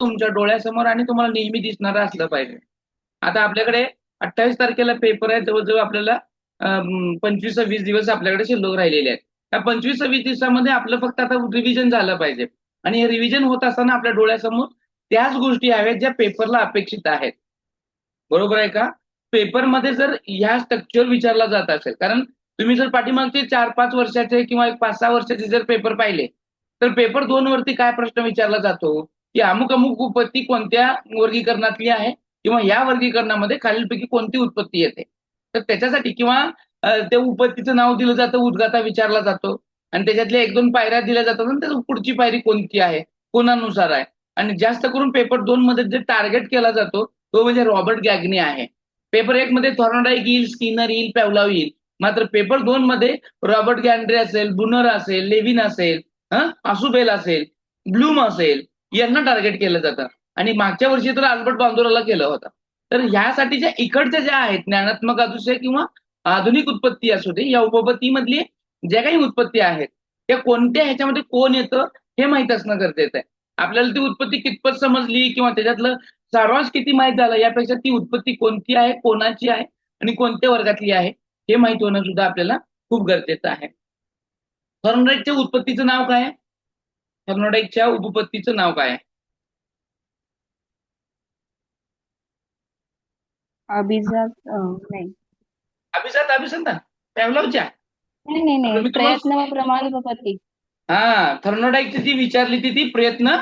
तुमच्या डोळ्यासमोर आणि तुम्हाला नेहमी दिसणारं असलं पाहिजे. आता आपल्याकडे 28 तारखेला पेपर आहे, जवळजवळ आपल्याला 25-26 दिवस आपल्याकडे शिल्लक राहिलेले आहेत. त्या 25-26 दिवसामध्ये आपलं फक्त आता रिव्हिजन झालं पाहिजे आणि हे रिव्हिजन होत असताना आपल्या डोळ्यासमोर त्याच गोष्टी हव्यात ज्या पेपरला अपेक्षित आहेत. बरोबर आहे का? पेपरमध्ये जर ह्या स्ट्रक्चर विचारला जात असेल, कारण तुम्ही जर पाठीमागचे 4-5 वर्षाचे किंवा 5-6 वर्षाचे जर पेपर पाहिले, तर पेपर 2 वरती काय प्रश्न विचारला जातो, की अमुक-अमुक उत्पत्ती कोणत्या वर्गीकरणातली आहे किंवा या वर्गीकरणामध्ये खालीलपैकी कोणती उत्पत्ती येते. तर त्याच्यासाठी किंवा त्या उत्पत्तीचं नाव दिलं जातं, उद्गाता विचारला जातो आणि त्याच्यातल्या 1-2 पायऱ्या दिल्या जातात आणि त्याची पुढची पायरी कोणती आहे, कोणानुसार आहे आणि जास्त करून पेपर 2 मध्ये जे टार्गेट केला जातो, तो म्हणजे रॉबर्ट गॅग्नी आहे. पेपर 1 मध्ये थॉर्नडाईक येईल, स्किनर येईल, पॅव्लॉव येईल. मात्र पेपर 2 मध्ये रॉबर्ट गॅन्ड्रे असेल, बुनर असेल, लेविन असेल, आसुबेल असेल, ब्लूम असेल, यांना टार्गेट केलं जातं आणि मागच्या वर्षी तर अल्बर्ट बांदुराला केलं होतं. तर ह्यासाठीच्या इकडच्या ज्या आहेत ज्ञानात्मक असू दे किंवा आधुनिक उत्पत्ती असू दे, या उपपत्तीमधली ज्या काही उत्पत्ती आहेत त्या कोणत्या ह्याच्यामध्ये कोण येतं हे माहित असणं गरजेचं आहे. आपल्याला ती उत्पत्ती कितपत समजली किंवा त्याच्यातलं सारांश किती माहित झाला यापेक्षा ती उत्पत्ती कोणती आहे, कोणाची आहे आणि कोणत्या वर्गातली आहे हे माहित होणं सुद्धा आपल्याला खूप गरजेचं आहे. थॉर्नडाईकच्या उत्पत्तीचं नाव काय आहे? थॉर्नडाईकच्या उपपत्तीचं नाव काय आहे? अभिजात नाही. अभिजात अभिसंधान पॅव्लॉवच्या. नाही नाही आता नाही, मी तुम्हाला प्रयत्न व प्रमाद उपपत्ती. थर्मोडाईकची जी विचारली ती प्रयत्न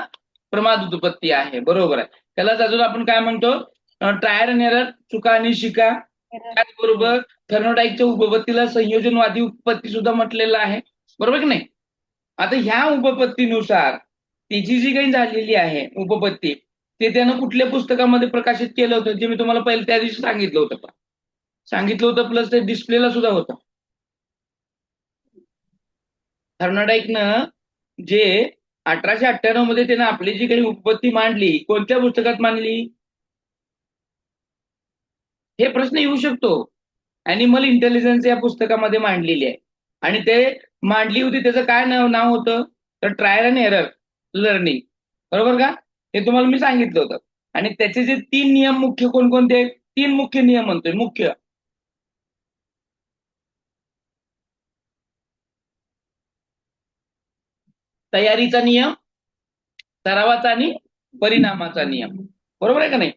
प्रमाद उत्पत्ती आहे. बरोबर आहे. त्यालाच अजून आपण काय म्हणतो, ट्रायल अँड एरर, चुका आणि शिका. त्याचबरोबर थर्मोडाईकच्या उपपत्तीला संयोजनवादी उपपत्ती सुद्धा म्हटलेलं आहे. बरोबर की नाही? आता ह्या उपपत्तीनुसार तिची जी काही झालेली आहे उपपत्ती, ते त्यानं कुठल्या पुस्तकामध्ये प्रकाशित केलं होतं, जे मी तुम्हाला पहिले त्या दिवशी सांगितलं होतं प्लस ते डिस्प्लेला सुद्धा होतं. थर्मोडाईकनं जे 1898 मध्ये त्यानं आपली जी काही उपपत्ती मांडली, कोणत्या पुस्तकात मांडली? हे प्रश्न येऊ शकतो. ॲनिमल इंटेलिजन्स या पुस्तकामध्ये मांडलेली आहे आणि ते मांडली होती, त्याचं काय नाव होतं, तर ट्रायल अँड एरर लर्निंग. बरोबर का? हे तुम्हाला मी सांगितलं होतं. आणि त्याचे जे 3 नियम मुख्य कोणकोणते? 3 मुख्य नियम म्हणतोय, मुख्य. तयारीचा नियम, सरावाचा आणि परिणामाचा नियम. बरोबर आहे का नाही?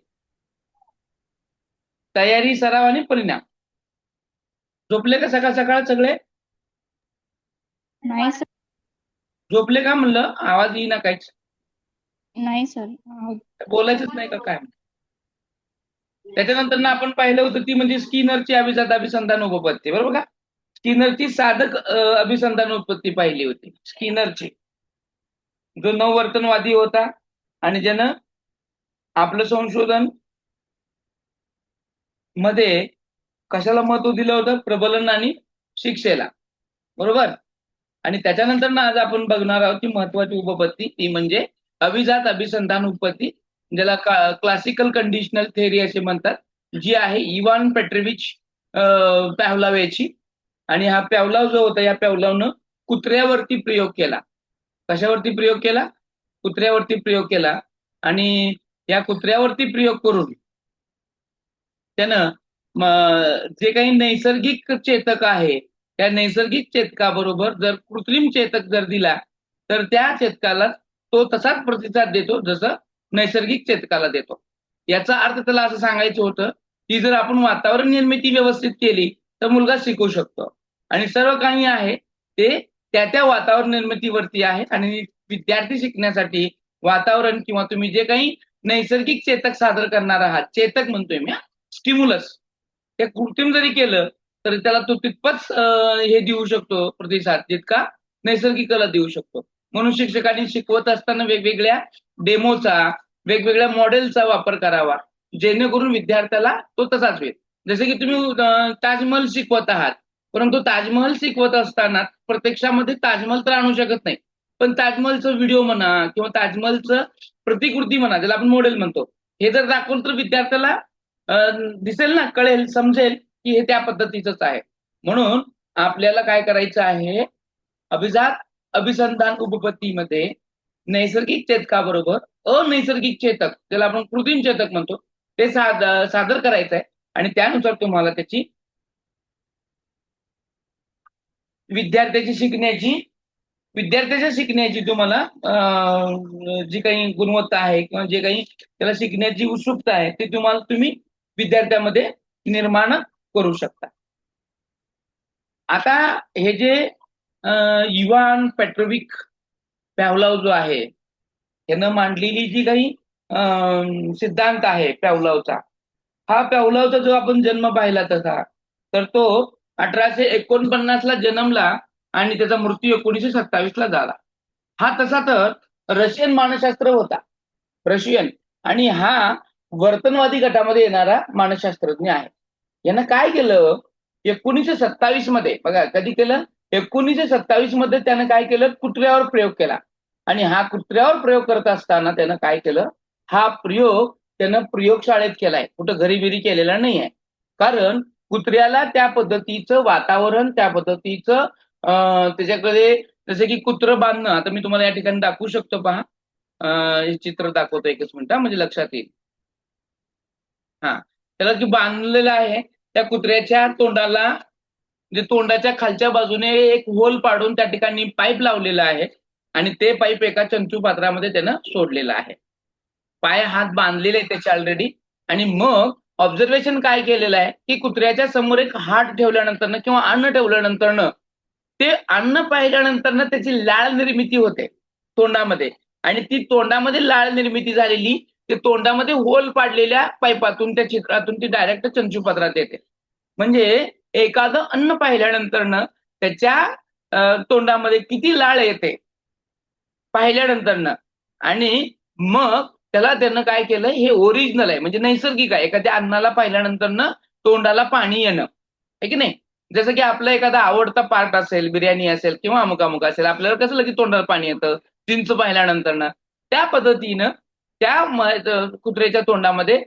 तयारी, सराव आणि परिणाम. झोपले का सकाळ सकाळ सगळे? नाही सर. झोपले का म्हणलं? आवाज येईना काहीच. नाही सर. बोलायचंच नाही का काय? त्याच्यानंतर आपण पाहिलं होतं ती म्हणजे स्किनरची अभिजात अभिसंधान उपपत्ती. बरोबर का? स्किनरची साधक अभिसंधान उत्पत्ती पाहिली होती. स्किनरची, जो नववर्तनवादी होता आणि ज्यानं आपलं संशोधन मध्ये कशाला महत्व दिलं होतं? प्रबलन आणि शिक्षेला. बरोबर. आणि त्याच्यानंतर ना आज आपण बघणार आहोत की महत्वाची उपपत्ती ती म्हणजे अभिजात अभिसंधान उपपत्ती, ज्याला क्लासिकल कंडिशनल थेअरी असे म्हणतात, जी आहे इवान पेट्रोविच पॅव्लॉव याची. आणि हा पॅव्लॉव जो होता, या पॅव्लॉवनं कुत्र्यावरती प्रयोग केला. कशावरती प्रयोग केला? कुत्र्यावरती प्रयोग केला. आणि या कुत्र्यावरती प्रयोग करून त्यानं जे काही नैसर्गिक चेतक आहे त्या नैसर्गिक चेतकाबरोबर जर कृत्रिम चेतक जर दिला तर त्या चेतकाला तो तसाच प्रतिसाद देतो जसं नैसर्गिक चेतकाला देतो. याचा अर्थ त्याला असं सांगायचं होतं की जर आपण वातावरण निर्मिती व्यवस्थित केली तर मुलगा शिकू शकतो आणि सर्व काही आहे ते त्या वातावरण निर्मितीवरती आहे आणि विद्यार्थी शिकण्यासाठी वातावरण किंवा तुम्ही जे काही नैसर्गिक चेतक सादर करणार आहात, चेतक म्हणतोय मी, स्टिम्युलस, ते कृत्रिम जरी केलं तरी त्याला तो तितपच हे देऊ शकतो प्रतिसाद जितका नैसर्गिकला देऊ शकतो. म्हणून शिक्षकांनी शिकवत असताना वेगवेगळ्या डेमोचा, वेगवेगळ्या मॉडेलचा वापर करावा जेणेकरून विद्यार्थ्याला तो तसाच होईल. जसे की तुम्ही ताजमहल शिकवत आहात, परंतु ताजमहल शिकवत असताना प्रत्यक्षामध्ये ताजमहल तर आणू शकत नाही, पण ताजमहलचं व्हिडिओ म्हणा किंवा ताजमहलचं प्रतिकृती म्हणा, ज्याला आपण मॉडेल म्हणतो, हे जर दाखवलं तर विद्यार्थ्याला दिसेल ना, कळेल, समजेल की हे त्या पद्धतीचंच आहे. म्हणून आपल्याला काय करायचं आहे, अभिजात अभिसंधान उपपत्तीमध्ये नैसर्गिक चेतकाबरोबर अनैसर्गिक चेतक, ज्याला आपण कृत्रिम चेतक म्हणतो, ते सादर करायचं आहे. आणि त्यानुसार तुम्हाला त्याची विद्यार्थ्याच्या शिकण्याची तुम्हाला जी काही गुणवत्ता आहे किंवा जे काही त्याला शिकण्याची उत्सुकता आहे ते तुम्ही विद्यार्थ्यामध्ये निर्माण करू शकता. आता हे जे इव्हान पेट्रोविक पॅव्लॉव जो आहे, यानं मांडलेली जी काही सिद्धांत आहे पॅव्लॉवचा, हा पॅव्लॉवचा जो आपण जन्म पाहिला तसा, तर तो 1849 ला जन्मला आणि त्याचा मृत्यू 1927 ला झाला. हा तसा तर रशियन मानसशास्त्र होता, रशियन, आणि हा वर्तनवादी गटामध्ये येणारा मानसशास्त्रज्ञ आहे. यानं काय केलं, 1927 मध्ये, बघा कधी केलं, 1927 मध्ये त्यानं काय केलं, कुत्र्यावर प्रयोग केला. आणि हा कुत्र्यावर प्रयोग करत असताना त्यानं काय केलं, हा प्रयोग त्यानं प्रयोगशाळेत केलाय, कुठं घरी बिरी केलेला नाही आहे. कारण कुत्र्याला त्या पद्धतीचं वातावरण, त्या पद्धतीचं त्याच्याकडे, जसं की कुत्र बांधणं, आता मी तुम्हाला या ठिकाणी दाखवू शकतो, पहा, हे चित्र दाखवतो, एकच मिनिट म्हणजे लक्षात येईल. हा, त्याला जे बांधलेलं आहे, त्या कुत्र्याच्या तोंडाला, म्हणजे तोंडाच्या खालच्या बाजूने एक होल पाडून त्या ठिकाणी पाईप लावलेला आहे आणि ते पाईप एका चंचू पात्रामध्ये त्यानं सोडलेलं आहे. पाय हात बांधलेले आहेत त्याचे ऑलरेडी. आणि मग ऑब्झर्वेशन काय केलेलं आहे, की कुत्र्याच्या समोर एक हात ठेवल्यानंतर किंवा अन्न ठेवल्यानंतर ते अन्न पाहिल्यानंतर त्याची लाळ निर्मिती होते तोंडामध्ये, आणि ती तोंडामध्ये लाळ निर्मिती झालेली, ते तोंडामध्ये होल पाडलेल्या पाईपातून, त्या चित्रातून ती डायरेक्ट चंचूपत्रात येते. म्हणजे एखादं अन्न पाहिल्यानंतर त्याच्या तोंडामध्ये किती लाळ येते पाहिल्यानंतर, आणि मग त्यानं काय केलं, हे ओरिजिनल आहे, म्हणजे नैसर्गिक आहे. एखाद्या अन्नाला पाहिल्यानंतर तोंडाला पाणी येणं, आहे की नाही. जसं की आपला एखादा आवडता पार्ट असेल, बिर्याणी असेल किंवा अमुक अमुक असेल, आपल्याला कसं लगेच तोंडाला पाणी येतं चिंच पाहिल्यानंतर, त्या पद्धतीनं त्या कुत्र्याच्या तोंडामध्ये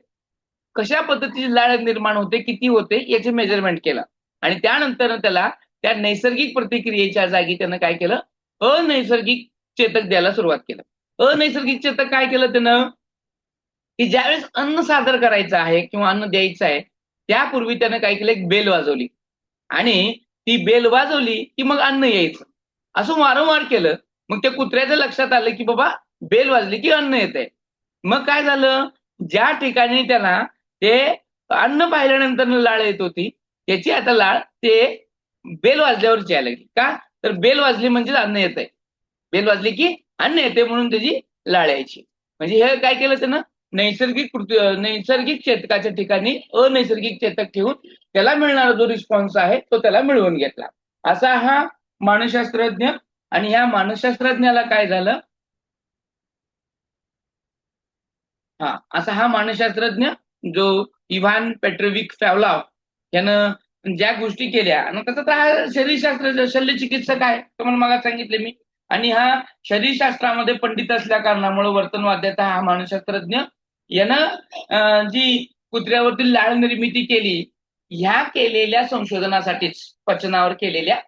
कशा पद्धतीची लाळ निर्माण होते, किती होते, याचे मेजरमेंट केलं. आणि त्यानंतर त्याला त्या नैसर्गिक प्रतिक्रियेच्या जागी त्यानं काय केलं, अनैसर्गिक चेतक द्यायला सुरुवात केलं. अनैसर्गिक चेतक काय केलं त्यानं, की ज्यावेळेस अन्न सादर करायचं आहे किंवा अन्न द्यायचं आहे, त्यापूर्वी त्यानं काय केलं, एक बेल वाजवली, आणि ती बेल वाजवली की मग अन्न यायचं. असं वारंवार केलं. मग त्या कुत्र्याच्या लक्षात आलं की बाबा बेल वाजली की अन्न येतंय. मग काय झालं, ज्या ठिकाणी त्याला ते अन्न पाहिल्यानंतर लाळ येत होती, त्याची आता लाळ ते बेल वाजल्यावरची यायला लागली. का तर बेल वाजली म्हणजे अन्न येतंय, बेल वाजली की अन्न येते, म्हणून त्याची लाळ यायची. म्हणजे हे काय केलं त्यानं, नैसर्गिक चेतकाच्या ठिकाणी अनैसर्गिक चेतक ठेवून त्याला मिळणारा जो रिस्पॉन्स आहे तो त्याला मिळवून घेतला. असा हा मानसशास्त्रज्ञ. आणि ह्या मानसशास्त्रज्ञाला काय झालं, असा हा मानसशास्त्रज्ञ जो इव्हान पेट्रोविक पॅव्लॉव यानं ज्या गोष्टी केल्या, आणि तसं तर हा शरीरशास्त्र शल्यचिकित्सक आहे, तुम्हाला मला सांगितले मी. आणि हा शरीरशास्त्रामध्ये पंडित असल्या कारणामुळे वर्तनवाद्याचा हा मानसशास्त्रज्ञ यानं जी कुत्र्यावरती लाळ निर्मिती केली, ह्या केलेल्या संशोधनासाठीच, पचनावर केलेल्या,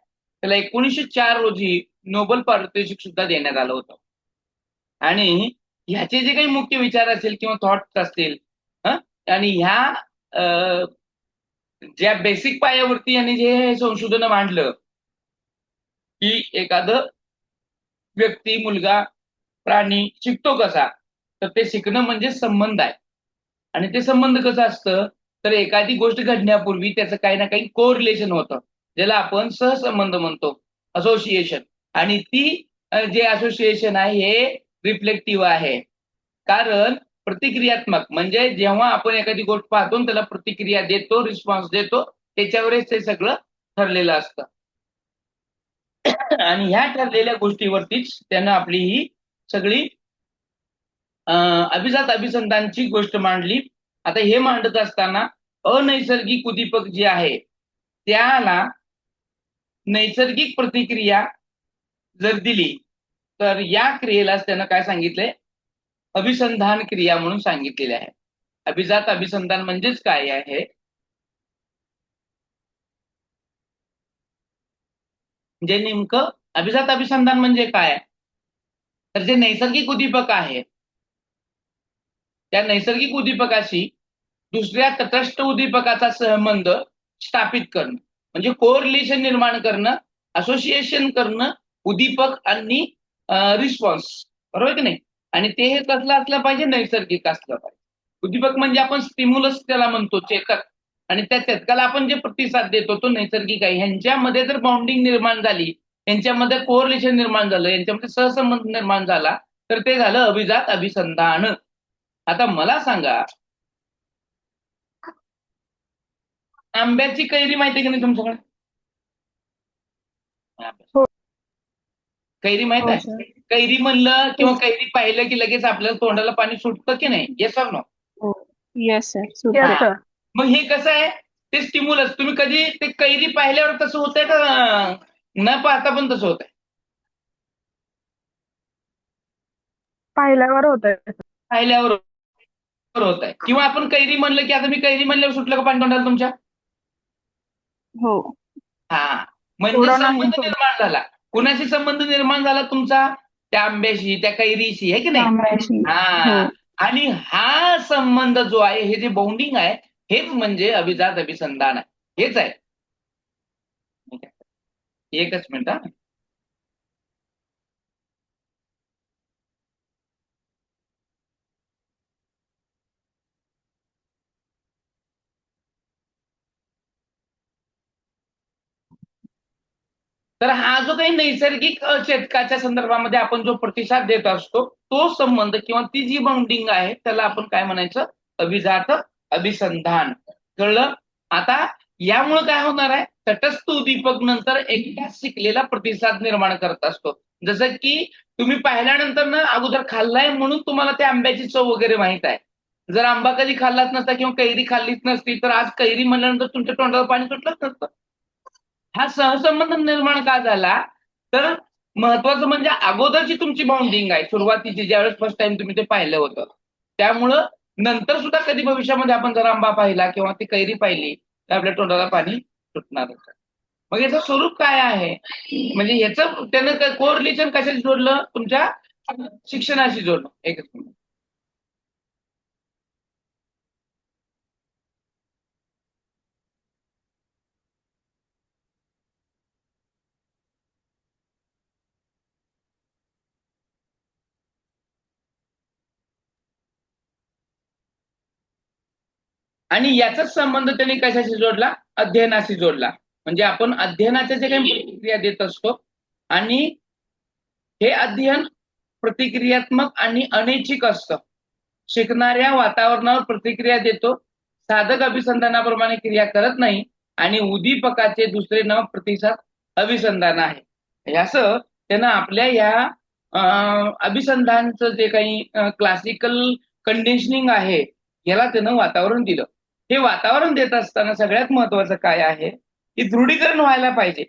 त्याला 1904 रोजी नोबेल पारितोषिक सुद्धा देण्यात आलं होतं. आणि ह्याचे जे काही मुख्य विचार असतील किंवा थॉट्स असतील, आणि ह्या ज्या बेसिक पायावरती यांनी जे संशोधन मांडलं, की एखादं व्यक्ती, मुलगा, प्राणी शिकतो कसा, तर ते शिकणं म्हणजे संबंध आहे. आणि ते संबंध कसं असतं, तर एखादी गोष्ट घडण्यापूर्वी त्याचं काही ना काही कोरिलेशन होतं, ज्याला आपण सहसंबंध म्हणतो, असोसिएशन. आणि ती जे असोसिएशन आहे हे रिफ्लेक्टिव्ह आहे. कारण प्रतिक्रियात्मक म्हणजे जेव्हा आपण एखादी गोष्ट पाहतो त्याला प्रतिक्रिया देतो, रिस्पॉन्स देतो, त्याच्यावरच ते सगळं ठरलेलं असतं. आणि ह्या ठरलेल्या गोष्टीवरतीच त्यानं आपली ही सगळी अभिजात अभिसंधानची गोष्ट मांडली. आता हे मांडत असताना अनैसर्गिक उद्दीपक जे आहे त्याला नैसर्गिक प्रतिक्रिया जर दिली, तर या क्रियेलाच त्यानं काय सांगितलंय, अभिसंधान क्रिया म्हणून सांगितलेले आहे. अभिजात अभिसंधान म्हणजेच काय आहे, जे नेमकं अभिजात अभिसंधान म्हणजे काय, तर जे नैसर्गिक उद्दीपक आहे त्या नैसर्गिक उद्दीपकाशी दुसऱ्या तटस्थ उद्दीपकाचा संबंध स्थापित करणं, म्हणजे कोरिलेशन निर्माण करणं, असोसिएशन करणं, उद्दीपक आणि रिस्पॉन्स, बरोबर की नाही. आणि ते हे कसलं असलं पाहिजे, नैसर्गिक असलं पाहिजे. उद्दीपक म्हणजे आपण स्टिम्युलस त्याला म्हणतो, चेतक, आणि त्या चेतकाला आपण जे प्रतिसाद देतो तो नैसर्गिक आहे. ह्यांच्यामध्ये जर बाउंडिंग निर्माण झाली, यांच्यामध्ये कोरिलेशन निर्माण झालं, यांच्यामध्ये सहसंबंध निर्माण झाला, तर ते झालं अभिजात अभिसंधान. आता मला सांगा, आंब्याची कैरी माहिती आहे की नाही तुमच्याकडे? हो कैरी माहित हो आहे? सर. कैरी म्हणलं हो किंवा कैरी पाहिलं की लगेच आपल्याला तोंडाला पाणी सुटतं की नाही? Yes or no? हो. येस सर, Yes, सुटते. sir. मग हे कसं आहे, ते स्टिम्युलस. तुम्ही कधी ते कैरी पाहिल्यावर तसं होतंय का न पाहता पण तसं होतंय? पाहिल्यावर होतंय. पाहिल्यावर होत आहे. किंवा आपण कैरी म्हणलं की, आता मी कैरी म्हणल्यावर सुटलं का पाणी तोंडाला तुमच्या? हो. हा, म्हणजे थोडं नाही संबंध थोडं. निर्माण झाला. कुणाशी संबंध निर्माण झाला तुमचा? त्या आंब्याशी, त्या कैरीशी, आहे की नाही? आंब्याशी. हो. हा, आणि हा संबंध जो आहे, हे जे बाउंडिंग आहे, हेच म्हणजे अभिजात अभिसंधान आहे. हेच आहे. एकच मिनिट हा. तर हा जो काही नैसर्गिक चेतकाच्या संदर्भामध्ये आपण जो प्रतिसाद देत असतो, तो संबंध किंवा ती जी बाउंडिंग आहे, त्याला आपण काय म्हणायचं? अभिजात अभिसंधान. कळलं? आता यामुळे काय होणार आहे, तटस्थ उद्दीपक नंतर एकटाच शिकलेला प्रतिसाद निर्माण करत असतो. जसं की तुम्ही पाहिल्यानंतर ना अगोदर खाल्लाय म्हणून तुम्हाला त्या आंब्याची चव वगैरे माहित आहे. जर आंबा कधी खाल्लाच नसता किंवा कैरी खाल्लीच नसती, तर आज कैरी म्हणल्यानंतर तुमच्या तोंडाला पाणी सुटलंच नसतं. हा सहसंबंध निर्माण का झाला, तर महत्वाचं म्हणजे अगोदरची तुमची बाउंडिंग आहे, सुरुवातीची, ज्यावेळेस फर्स्ट टाइम तुम्ही ते पाहिलं होतं. त्यामुळं नंतर सुद्धा कधी भविष्यामध्ये आपण जर आंबा पाहिला किंवा ती कैरी पाहिली, तर आपल्या तोंडाला पाणी सुटणार होतं. मग याचं स्वरूप काय आहे, म्हणजे ह्याचं त्यानं कोरिलेशन कशाशी जोडलं? तुमच्या शिक्षणाशी जोडलं. एकच मिनिट. आणि याचाच संबंध त्यांनी कशाशी जोडला? अध्ययनाशी जोडला. म्हणजे आपण अध्ययनाच्या जे काही प्रतिक्रिया देत असतो, आणि हे अध्ययन प्रतिक्रियात्मक आणि अनैच्छिक असतं. शिकणाऱ्या वातावरणावर प्रतिक्रिया देतो, साधक अभिसंधानाप्रमाणे क्रिया करत नाही, आणि उद्दीपकाचे दुसरे नाव प्रतिसाद अभिसंधान आहे. असं त्यानं आपल्या या अभिसंधानचं जे काही क्लासिकल कंडिशनिंग आहे, याला त्यानं वातावरण दिलं. हे वातावरण देत असताना सगळ्यात महत्वाचं काय आहे, की दृढीकरण व्हायला पाहिजे.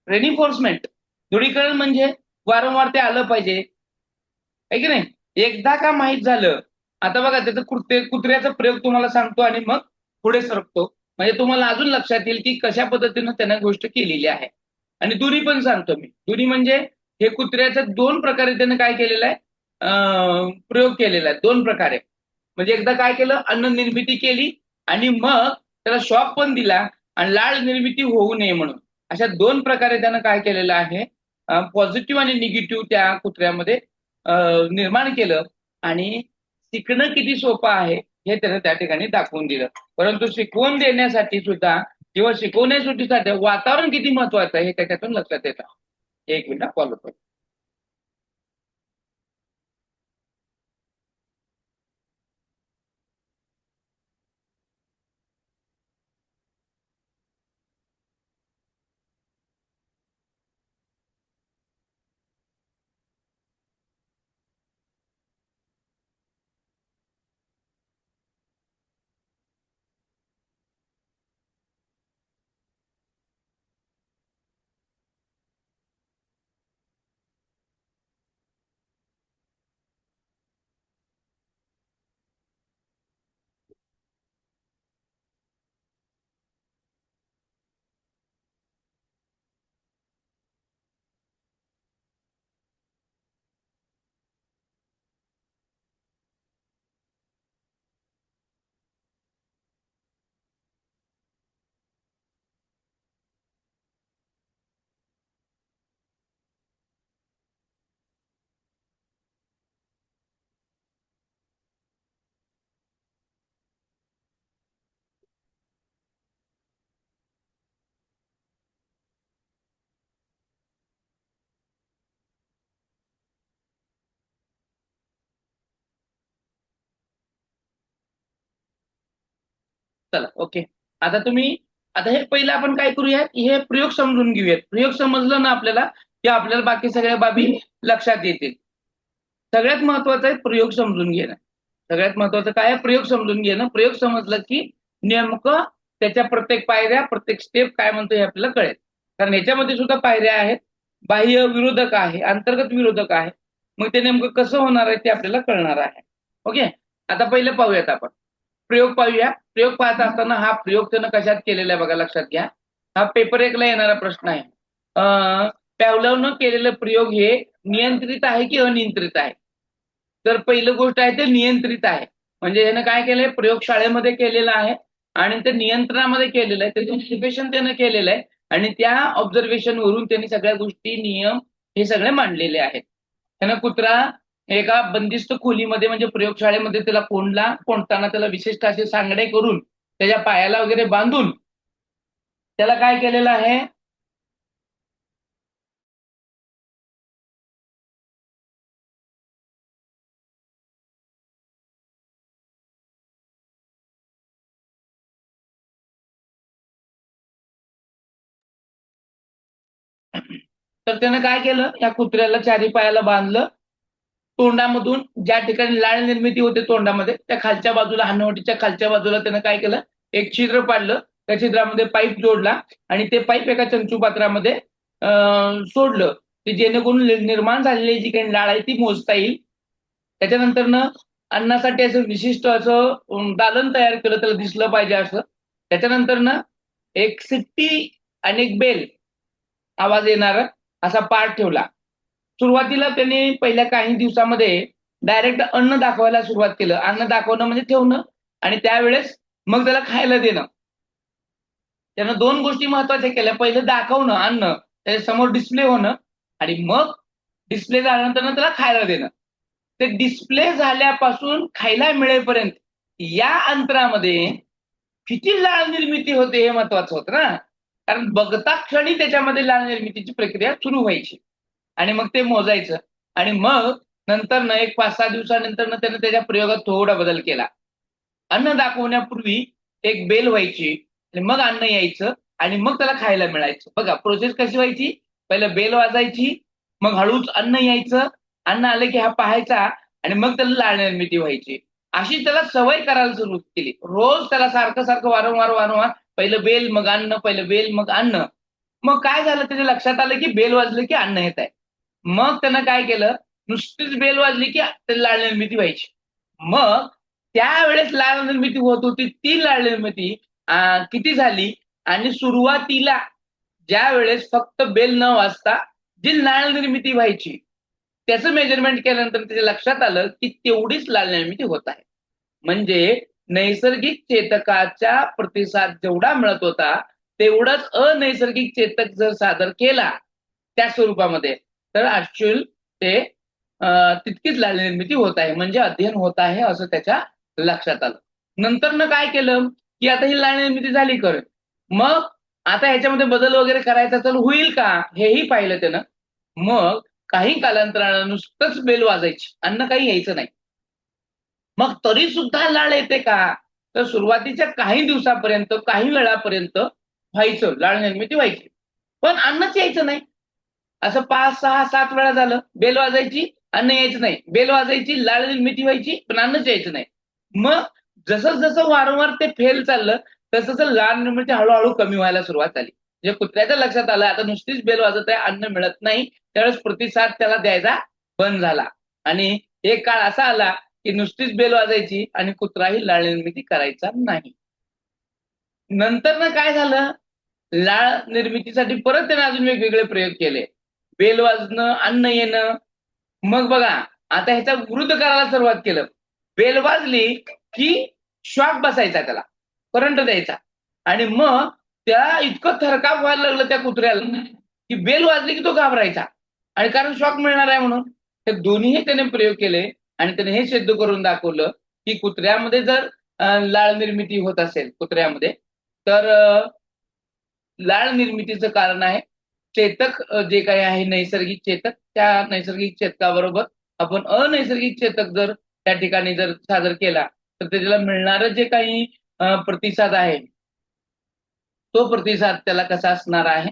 रेनिफोर्समेंट. दृढीकरण म्हणजे वारंवार ते आलं पाहिजे, आहे की नाही? एकदा का माहीत झालं, आता बघा त्याचं कुत्र्याचा प्रयोग तुम्हाला सांगतो आणि मग पुढे सरकतो, म्हणजे तुम्हाला अजून लक्षात येईल की कशा पद्धतीनं त्यानं गोष्ट केलेली आहे. आणि दुरी पण सांगतो मी. दुरी म्हणजे हे कुत्र्याच्या 2 प्रकारे त्यानं काय केलेलं आहे, प्रयोग केलेला आहे 2 प्रकारे. म्हणजे एकदा काय केलं, अन्न निर्मिती केली आणि मग त्याला शॉक पण दिला, आणि लाळ निर्मिती होऊ नये म्हणून. अशा 2 प्रकारे त्यानं काय केलेलं आहे, पॉझिटिव्ह आणि निगेटिव्ह त्या कुत्र्यामध्ये निर्माण केलं. आणि शिकणं किती सोपं आहे हे त्यानं त्या ठिकाणी दाखवून दिलं. परंतु शिकवून देण्यासाठी सुद्धा किंवा शिकवण्यासाठी सुद्धा वातावरण किती महत्वाचं आहे हे त्याच्यातून लक्षात येतं. एक मिनिट फॉलो करतो. चला ओके. आता हे पहिलं आपण काय करूयात, हे प्रयोग समजून घेऊयात. प्रयोग समजलं ना आपल्याला की आपल्याला बाकी सगळ्या बाबी लक्षात येतील. सगळ्यात महत्वाचं आहे प्रयोग समजून घेणं. सगळ्यात महत्वाचं काय आहे, प्रयोग समजून घेणं. प्रयोग समजलं की नेमकं त्याच्या प्रत्येक पायऱ्या, प्रत्येक स्टेप काय म्हणतो हे आपल्याला कळेल. कारण ह्याच्यामध्ये सुद्धा पायऱ्या आहेत, बाह्य विरोधक आहे, अंतर्गत विरोधक आहे. मग ते नेमकं कसं होणार आहे ते आपल्याला कळणार आहे. ओके. आता पहिलं पाहूयात आपण प्रयोग पाहूया. प्रयोग पाहत असताना हा प्रयोग त्यानं कशात केलेला आहे बघा, लक्षात घ्या. हा पेपर 1 ला येणारा प्रश्न आहे. पॅव्लोवनं केलेलं प्रयोग हे नियंत्रित आहे की अनियंत्रित आहे? तर पहिलं गोष्ट आहे ते नियंत्रित आहे. म्हणजे ह्यानं काय केलंय, प्रयोगशाळेमध्ये केलेलं आहे आणि ते नियंत्रणामध्ये केलेलं आहे. त्याचं ऑब्झर्वेशन त्यानं केलेलं आहे आणि त्या ऑब्झर्वेशन वरून त्यांनी सगळ्या गोष्टी, नियम हे सगळे मांडलेले आहेत. त्यानं कुत्रा एका बंदिस्त खोलीमध्ये म्हणजे प्रयोगशाळेमध्ये त्याला कोंडताना त्याला विशिष्ट असे सांगडे करून त्याच्या पायाला वगैरे बांधून त्याला काय केलेलं आहे, तर त्यानं काय केलं, या कुत्र्याला चारी पायाला बांधलं. तोंडामधून ज्या ठिकाणी लाळ निर्मिती होते तोंडामध्ये, त्या खालच्या बाजूला, हनुवटीच्या खालच्या बाजूला त्यानं काय केलं, एक छिद्र पाडलं. त्या छिद्रामध्ये पाईप जोडला आणि ते पाईप एका चंचू पात्रामध्ये सोडलं, ते जेणेकरून निर्माण झालेली जी काही लाळ आहे ती मोजता येईल. त्याच्यानंतरनं अन्नासाठी असं विशिष्ट असं दालन तयार केलं, त्याला दिसलं पाहिजे असं. त्याच्यानंतरनं एक सिट्टी आणि एक बेल आवाज येणारा असा पार्ट ठेवला. सुरुवातीला त्यांनी पहिल्या काही दिवसामध्ये डायरेक्ट अन्न दाखवायला सुरुवात केलं. अन्न दाखवणं म्हणजे ठेवणं आणि त्यावेळेस मग त्याला खायला देणं. त्यानं 2 गोष्टी महत्वाच्या केल्या. पहिलं दाखवणं अन्न, त्याच्या समोर डिस्प्ले होणं आणि मग डिस्प्ले झाल्यानंतर त्याला खायला देणं. ते डिस्प्ले झाल्यापासून खायला मिळेपर्यंत या अंतरामध्ये किती लाळ निर्मिती होते हे महत्वाचं होतं ना. कारण बघता क्षणी त्याच्यामध्ये लाळ निर्मितीची प्रक्रिया सुरू व्हायची आणि मग ते मोजायचं आणि मग नंतर एक 5-6 दिवसानंतर त्यानं त्याच्या प्रयोगात थोडा बदल केला. अन्न दाखवण्यापूर्वी एक बेल व्हायची आणि मग अन्न यायचं आणि मग त्याला खायला मिळायचं. बघा प्रोसेस कशी व्हायची, पहिलं बेल वाजायची, मग हळूच अन्न यायचं, अन्न आलं की हा पाहायचा आणि मग त्याला लाळ निर्मिती व्हायची. अशी त्याला सवय करायला सुरू केली. रोज त्याला सारखं सारखं वारंवार पहिलं बेल मग अन्न, पहिलं बेल मग अन्न. मग काय झालं, त्याच्या लक्षात आलं की बेल वाजलं की अन्न येत आहे. मग त्यानं काय केलं, नुसतीच बेल वाजली की लाळ निर्मिती व्हायची. मग त्यावेळेस लाळ निर्मिती होत होती ती लाळ निर्मिती किती झाली आणि सुरुवातीला ज्या वेळेस फक्त बेल न वाजता जी लाळ निर्मिती व्हायची त्याचं मेजरमेंट केल्यानंतर त्याच्या लक्षात आलं की तेवढीच लाळ निर्मिती होत आहे. म्हणजे नैसर्गिक चेतकाचा प्रतिसाद जेवढा मिळत होता तेवढंच अनैसर्गिक चेतक जर सादर केला त्या स्वरूपामध्ये तर ऍक्च्युअल ते तितकीच लाळ निर्मिती होत आहे, म्हणजे अध्ययन होत आहे असं त्याच्या लक्षात आलं. नंतर काय केलं की आता ही लाळ निर्मिती झाली कर, मग आता ह्याच्यामध्ये बदल वगैरे करायचा तर होईल का हेही पाहिलं त्यानं. मग काही कालांतरानं नुसतंच बेल वाजायची, अन्न काही यायचं नाही. मग तरी सुद्धा लाळ येते का, तर सुरुवातीच्या काही दिवसापर्यंत, काही वेळापर्यंत व्हायचं, लाळ निर्मिती व्हायची, पण अन्नच यायचं नाही. असं 5, 6, 7 वेळा झालं. बेल वाजायची, अन्न यायचं नाही, बेल वाजायची, लाळ निर्मिती व्हायची, पण अन्नच यायचं नाही. मग जसं जसं वारंवार ते फेल चाललं तसं लाळ निर्मिती हळूहळू कमी व्हायला सुरुवात झाली. म्हणजे कुत्र्याच्या लक्षात आलं आता नुसतीच बेल वाजत आहे, अन्न मिळत नाही, त्यावेळेस प्रतिसाद त्याला द्यायचा बंद झाला आणि एक काळ असा आला की नुसतीच बेल वाजायची आणि कुत्राही लाळ निर्मिती करायचा नाही. नंतर काय झालं, लाळ निर्मितीसाठी परत त्याने अजून वेगवेगळे प्रयोग केले. बेल वाजणं, अन्न येणं. मग बघा आता ह्याचा विरुद्ध करायला सुरुवात केलं. बेल वाजली की शॉक बसायचा, त्याला करंट द्यायचा आणि मग त्या इतकं थरकाप व्हायला लागलं त्या कुत्र्याला की बेल वाजली की तो घाबरायचा आणि कारण शॉक मिळणार आहे म्हणून. हे दोन्हीही त्याने प्रयोग केले आणि त्याने हे सिद्ध करून दाखवलं की कुत्र्यामध्ये जर लाळ निर्मिती होत असेल कुत्र्यामध्ये तर लाळ निर्मितीचं कारण आहे चेतक जे काही आहे नैसर्गिक चेतक. त्या नैसर्गिक चेतकाबरोबर आपण अनैसर्गिक चेतक जर त्या ठिकाणी जर सादर केला तर त्याला मिळणारं जे काही प्रतिसाद आहे तो प्रतिसाद त्याला कसा असणार आहे,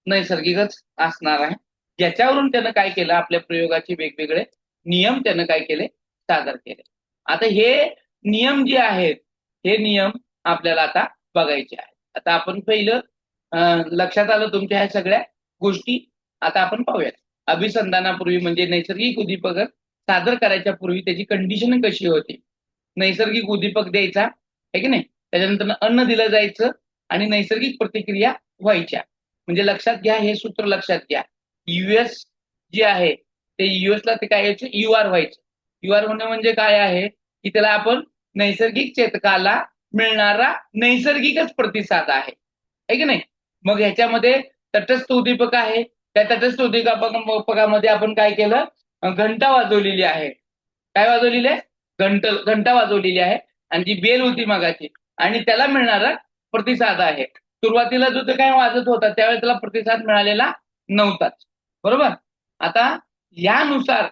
नैसर्गिकच असणार आहे. ज्याच्यावरून त्यानं काय केलं, आपल्या प्रयोगाचे वेगवेगळे नियम त्यानं काय केले, सादर केले. आता हे नियम जे आहेत, हे नियम आपल्याला आता बघायचे आहेत. आता आपण पहिलं लक्षात आलं तुमच्या ह्या सगळ्या गोष्टी. आता आपण पाहूयात. अभिसंधानापूर्वी म्हणजे नैसर्गिक उद्दीपक सादर करायच्या पूर्वी त्याची कंडिशन कशी होती. नैसर्गिक उद्दीपक द्यायचा आहे की नाही, त्याच्यानंतर अन्न दिलं जायचं आणि नैसर्गिक प्रतिक्रिया व्हायच्या. म्हणजे लक्षात घ्या, हे सूत्र लक्षात घ्या. युएस जे आहे ते युएसला ते काय यायचं, युआर व्हायचं. युआर होणं म्हणजे काय आहे की त्याला आपण नैसर्गिक चेतकाला मिळणारा नैसर्गिकच प्रतिसाद आहे की नाही. मग ह्याच्यामध्ये तटस्थ उद्दीपक आहे. त्या तटस्थ उद्दीपकामध्ये आपण काय केलं, घंटा वाजवलेली आहे. काय वाजवलेली आहे, घंटा वाजवलेली आहे. आणि जी बेल होती मागाची आणि त्याला मिळणारा प्रतिसाद आहे. सुरुवातीला जो ते काय वाजत होता त्यावेळेस त्याला प्रतिसाद मिळालेला नव्हताच. बरोबर. आता यानुसार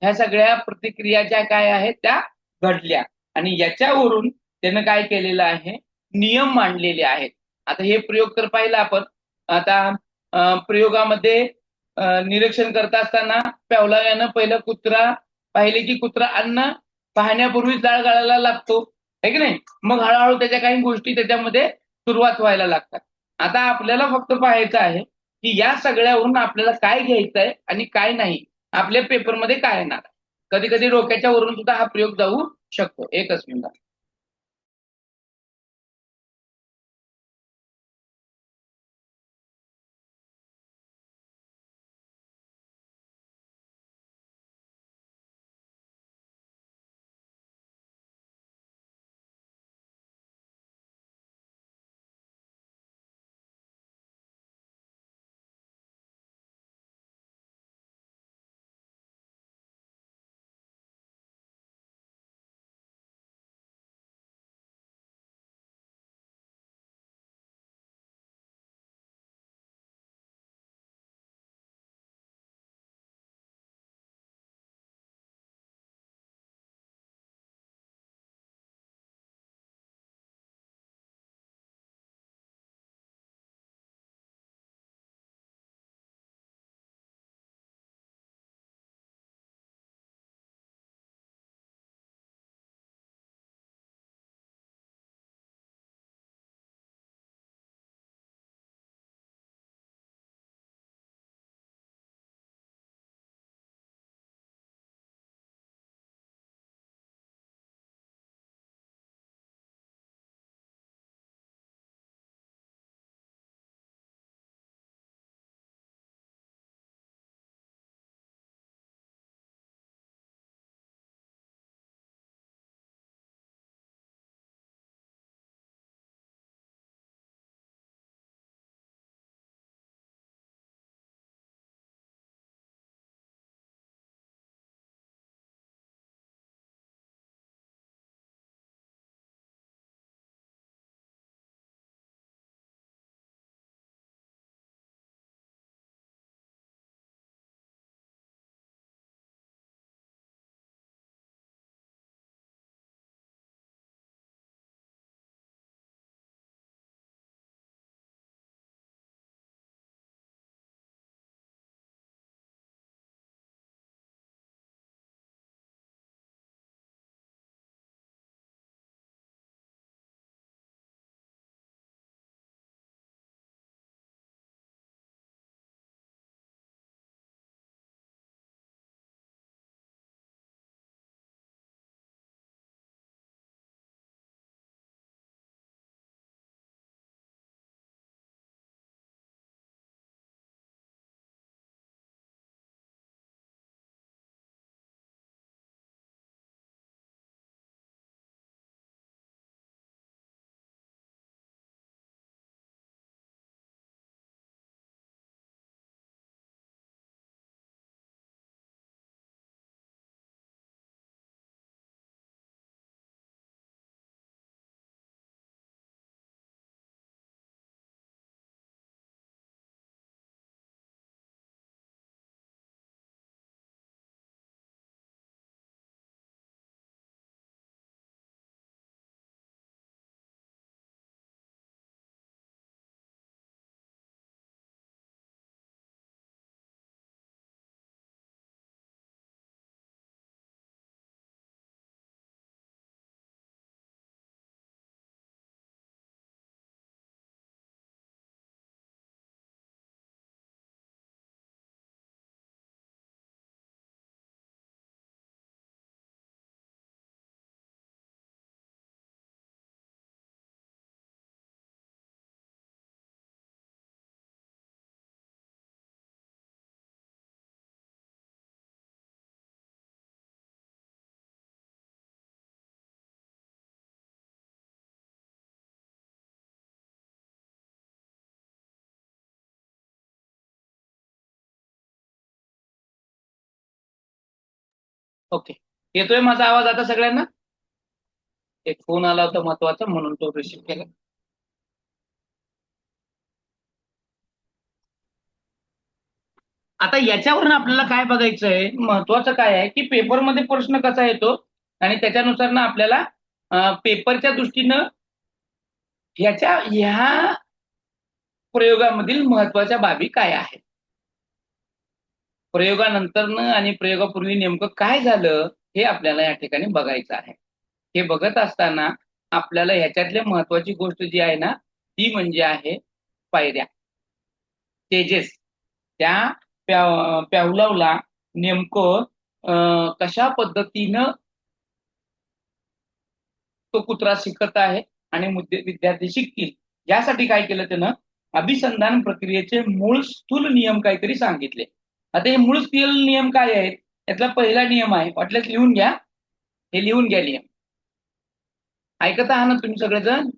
ह्या सगळ्या प्रतिक्रिया ज्या काय आहेत त्या घडल्या आणि याच्यावरून त्यानं काय केलेलं आहे, नियम मांडलेले आहेत. आता हे प्रयोग तर पाहिला आपण. आता प्रयोगामध्ये निरीक्षण करत असताना पॅव्लोव्यानं पहिलं कुत्रा पाहिले की कुत्रा अन्न पाहण्यापूर्वी जाळ गाळायला लागतो आहे की नाही. मग हळूहळू त्याच्या काही गोष्टी त्याच्यामध्ये सुरुवात व्हायला लागतात. आता आपल्याला फक्त पाहायचं आहे की या सगळ्यावरून आपल्याला काय घ्यायचंय आणि काय नाही, आपल्या पेपरमध्ये काय येणार. कधी कधी डोक्याच्या वरून सुद्धा हा प्रयोग जाऊ शकतो. एकच मिनिट. ओके, येतोय माझा आवाज आता सगळ्यांना? एक फोन आला होता महत्वाचा म्हणून तो रिसीव्ह केला. आता याच्यावरून आपल्याला काय बघायचं आहे, महत्वाचं काय आहे की पेपरमध्ये प्रश्न कसा येतो आणि त्याच्यानुसार ना आपल्याला पेपरच्या दृष्टीनं ह्या प्रयोगामधील महत्वाच्या बाबी काय आहेत, प्रयोगानंतरनं आणि प्रयोगापूर्वी नेमकं काय झालं हे आपल्याला या ठिकाणी बघायचं आहे. हे बघत असताना आपल्याला ह्याच्यातली महत्वाची गोष्ट जी आहे ना ती म्हणजे आहे पायऱ्या, स्टेजेस. त्या पॅव्हलॉवला नेमकं कशा पद्धतीनं तो कुत्रा शिकत आहे आणि विद्यार्थी शिकतील यासाठी काय केलं त्यानं, अभिसंधान प्रक्रियेचे मूळ स्थूल नियम काहीतरी सांगितले. आता हे मूळ स्थूल नियम काय आहेत, यातला पहिला नियम आहे, वाटल्यास लिहून घ्या, हे लिहून घ्या नियम. ऐकत आहात ना तुम्ही सगळेजण?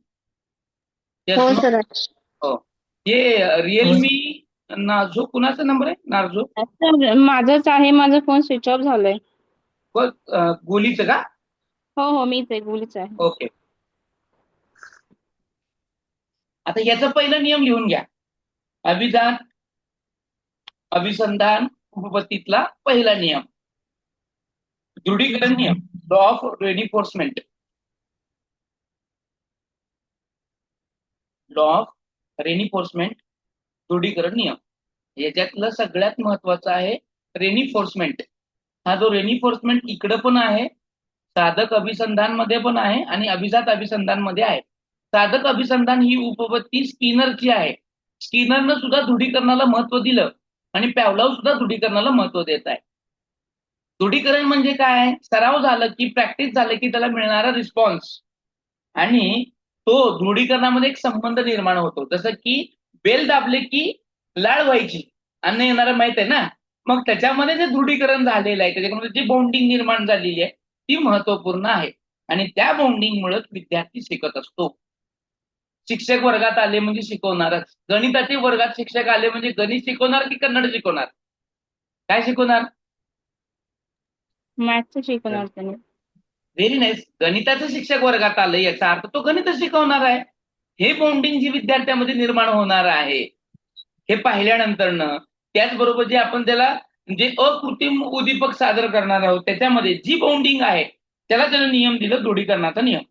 हो सर. हो. हे रिअलमी नार्झो कुणाचा नंबर आहे? नार्झो सर माझंच आहे, माझा फोन स्विच ऑफ झालाय. गोलीचं का? हो हो मीच आहे, गुलीच आहे. ओके, आता याचा पहिला नियम लिहून घ्या. अभिसंधान उपपत्तीतला पहिला नियम, दृढीकरण नियम, लॉ ऑफ रेनिफोर्समेंट. लॉ ऑफ रेनिफोर्समेंट, दृढीकरण नियम. याच्यातलं सगळ्यात महत्वाचं आहे रेनिफोर्समेंट. हा जो रेनिफोर्समेंट इकडं पण आहे, साधक अभिसंधान मध्ये पण आहे आणि अभिजात अभिसंधान मध्ये आहे. साधक अभिसंधान ही उपपत्ती स्किनरची आहे. स्किनरनं सुद्धा दृढीकरणाला महत्व दिलं आणि पॅव्लॉव सुद्धा दृढीकरणाला महत्व देत आहे. दृढीकरण म्हणजे काय, सराव झालं की, प्रॅक्टिस झालं की त्याला मिळणारा रिस्पॉन्स आणि तो दृढीकरणामध्ये एक संबंध निर्माण होतो. जसं की बेल दाबले की लाळ व्हायची, अन्न येणारं माहित आहे ना, मग त्याच्यामध्ये जे दृढीकरण झालेलं आहे, त्याच्यामध्ये जी बॉन्डिंग निर्माण झालेली आहे ती महत्वपूर्ण आहे आणि त्या बॉन्डिंगमुळेच विद्यार्थी शिकत असतो. शिक्षक वर्गात आले म्हणजे शिकवणारच. गणिताचे वर्गात शिक्षक आले म्हणजे गणित शिकवणार की कन्नड शिकवणार? काय शिकवणार? मॅथ्स शिकवणार त्याने. Very nice. गणिताचं शिक्षक वर्गात आलं याचा अर्थ तो गणितच शिकवणार आहे. हे बॉन्डिंग जी विद्यार्थ्यामध्ये निर्माण होणार आहे हे पाहिल्यानंतरनं, त्याचबरोबर जे आपण त्याला जे अकृत्रिम उद्दीपक सादर करणार आहोत त्याच्यामध्ये जी बॉन्डिंग आहे त्याला त्यानं नियम दिलं, दृढीकरणाचा नियम.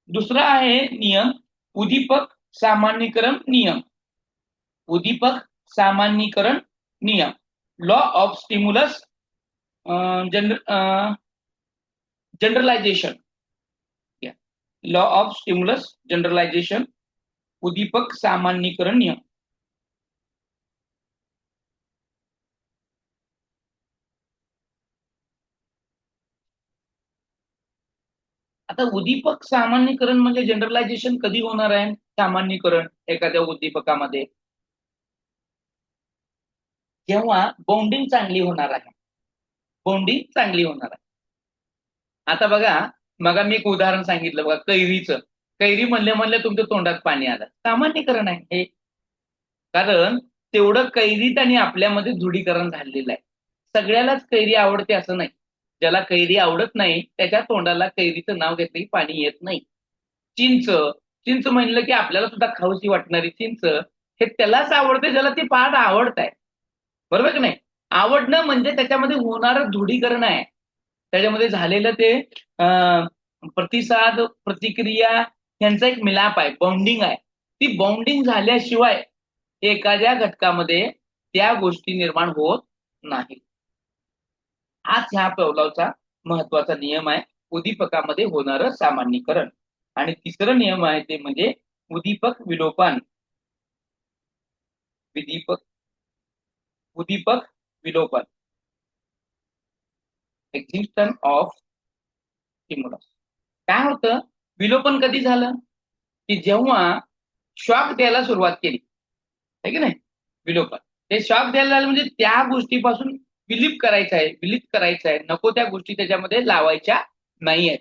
दुसरा आहे नियम उद्दीपक सामान्यीकरण नियम. उद्दीपक सामान्यीकरण नियम, law of stimulus generalisation. Law of stimulus generalisation, उद्दीपक सामान्यीकरण नियम. आता उद्दीपक सामान्यीकरण म्हणजे जनरलायझेशन कधी होणार आहे सामान्यीकरण एखाद्या उद्दीपकामध्ये? जेव्हा बॉन्डिंग चांगली होणार आहे. बॉन्डिंग चांगली होणार आहे. आता बघा, मग मी एक उदाहरण सांगितलं बघा, कैरीचं. कैरी म्हणले तुमच्या तोंडात पाणी आलं, सामान्यीकरण आहे हे. कारण तेवढं कैरीत आणि आपल्यामध्ये दृढीकरण झालेलं आहे. सगळ्यालाच कैरी आवडते असं नाही. ज्याला कैरी आवडत नाही त्याच्या तोंडाला कैरीचं नाव घेतलं की पाणी येत नाही. चिंच, चिंच म्हणलं की आपल्याला सुद्धा खाऊशी वाटणारी चिंच हे त्यालाच आवडते ज्याला ती पाठ आवडत आहे. बरोबर की नाही? आवडणं म्हणजे त्याच्यामध्ये होणारं दृढीकरण आहे, त्याच्यामध्ये झालेलं ते प्रतिसाद प्रतिक्रिया यांचा एक मिलाप आहे, बॉन्डिंग आहे. ती बॉन्डिंग झाल्याशिवाय एखाद्या घटकामध्ये त्या गोष्टी निर्माण होत नाही. हाच ह्या पॅव्लॉवचा महत्वाचा नियम आहे, उद्दीपकामध्ये होणारं सामान्यीकरण. आणि तिसरं नियम आहे ते म्हणजे उद्दीपक विलोपन. उद्दीपक विलोपन, एक्झिस्टन्स ऑफ स्टिम्युलस. काय होतं, विलोपन कधी झालं की जेव्हा शॉक द्यायला सुरुवात केली, आहे की नाही? विलोपन हे शॉक द्यायला झालं म्हणजे त्या गोष्टीपासून विलीप करायचं आहे, नको त्या गोष्टी त्याच्यामध्ये लावायच्या नाही आहेत.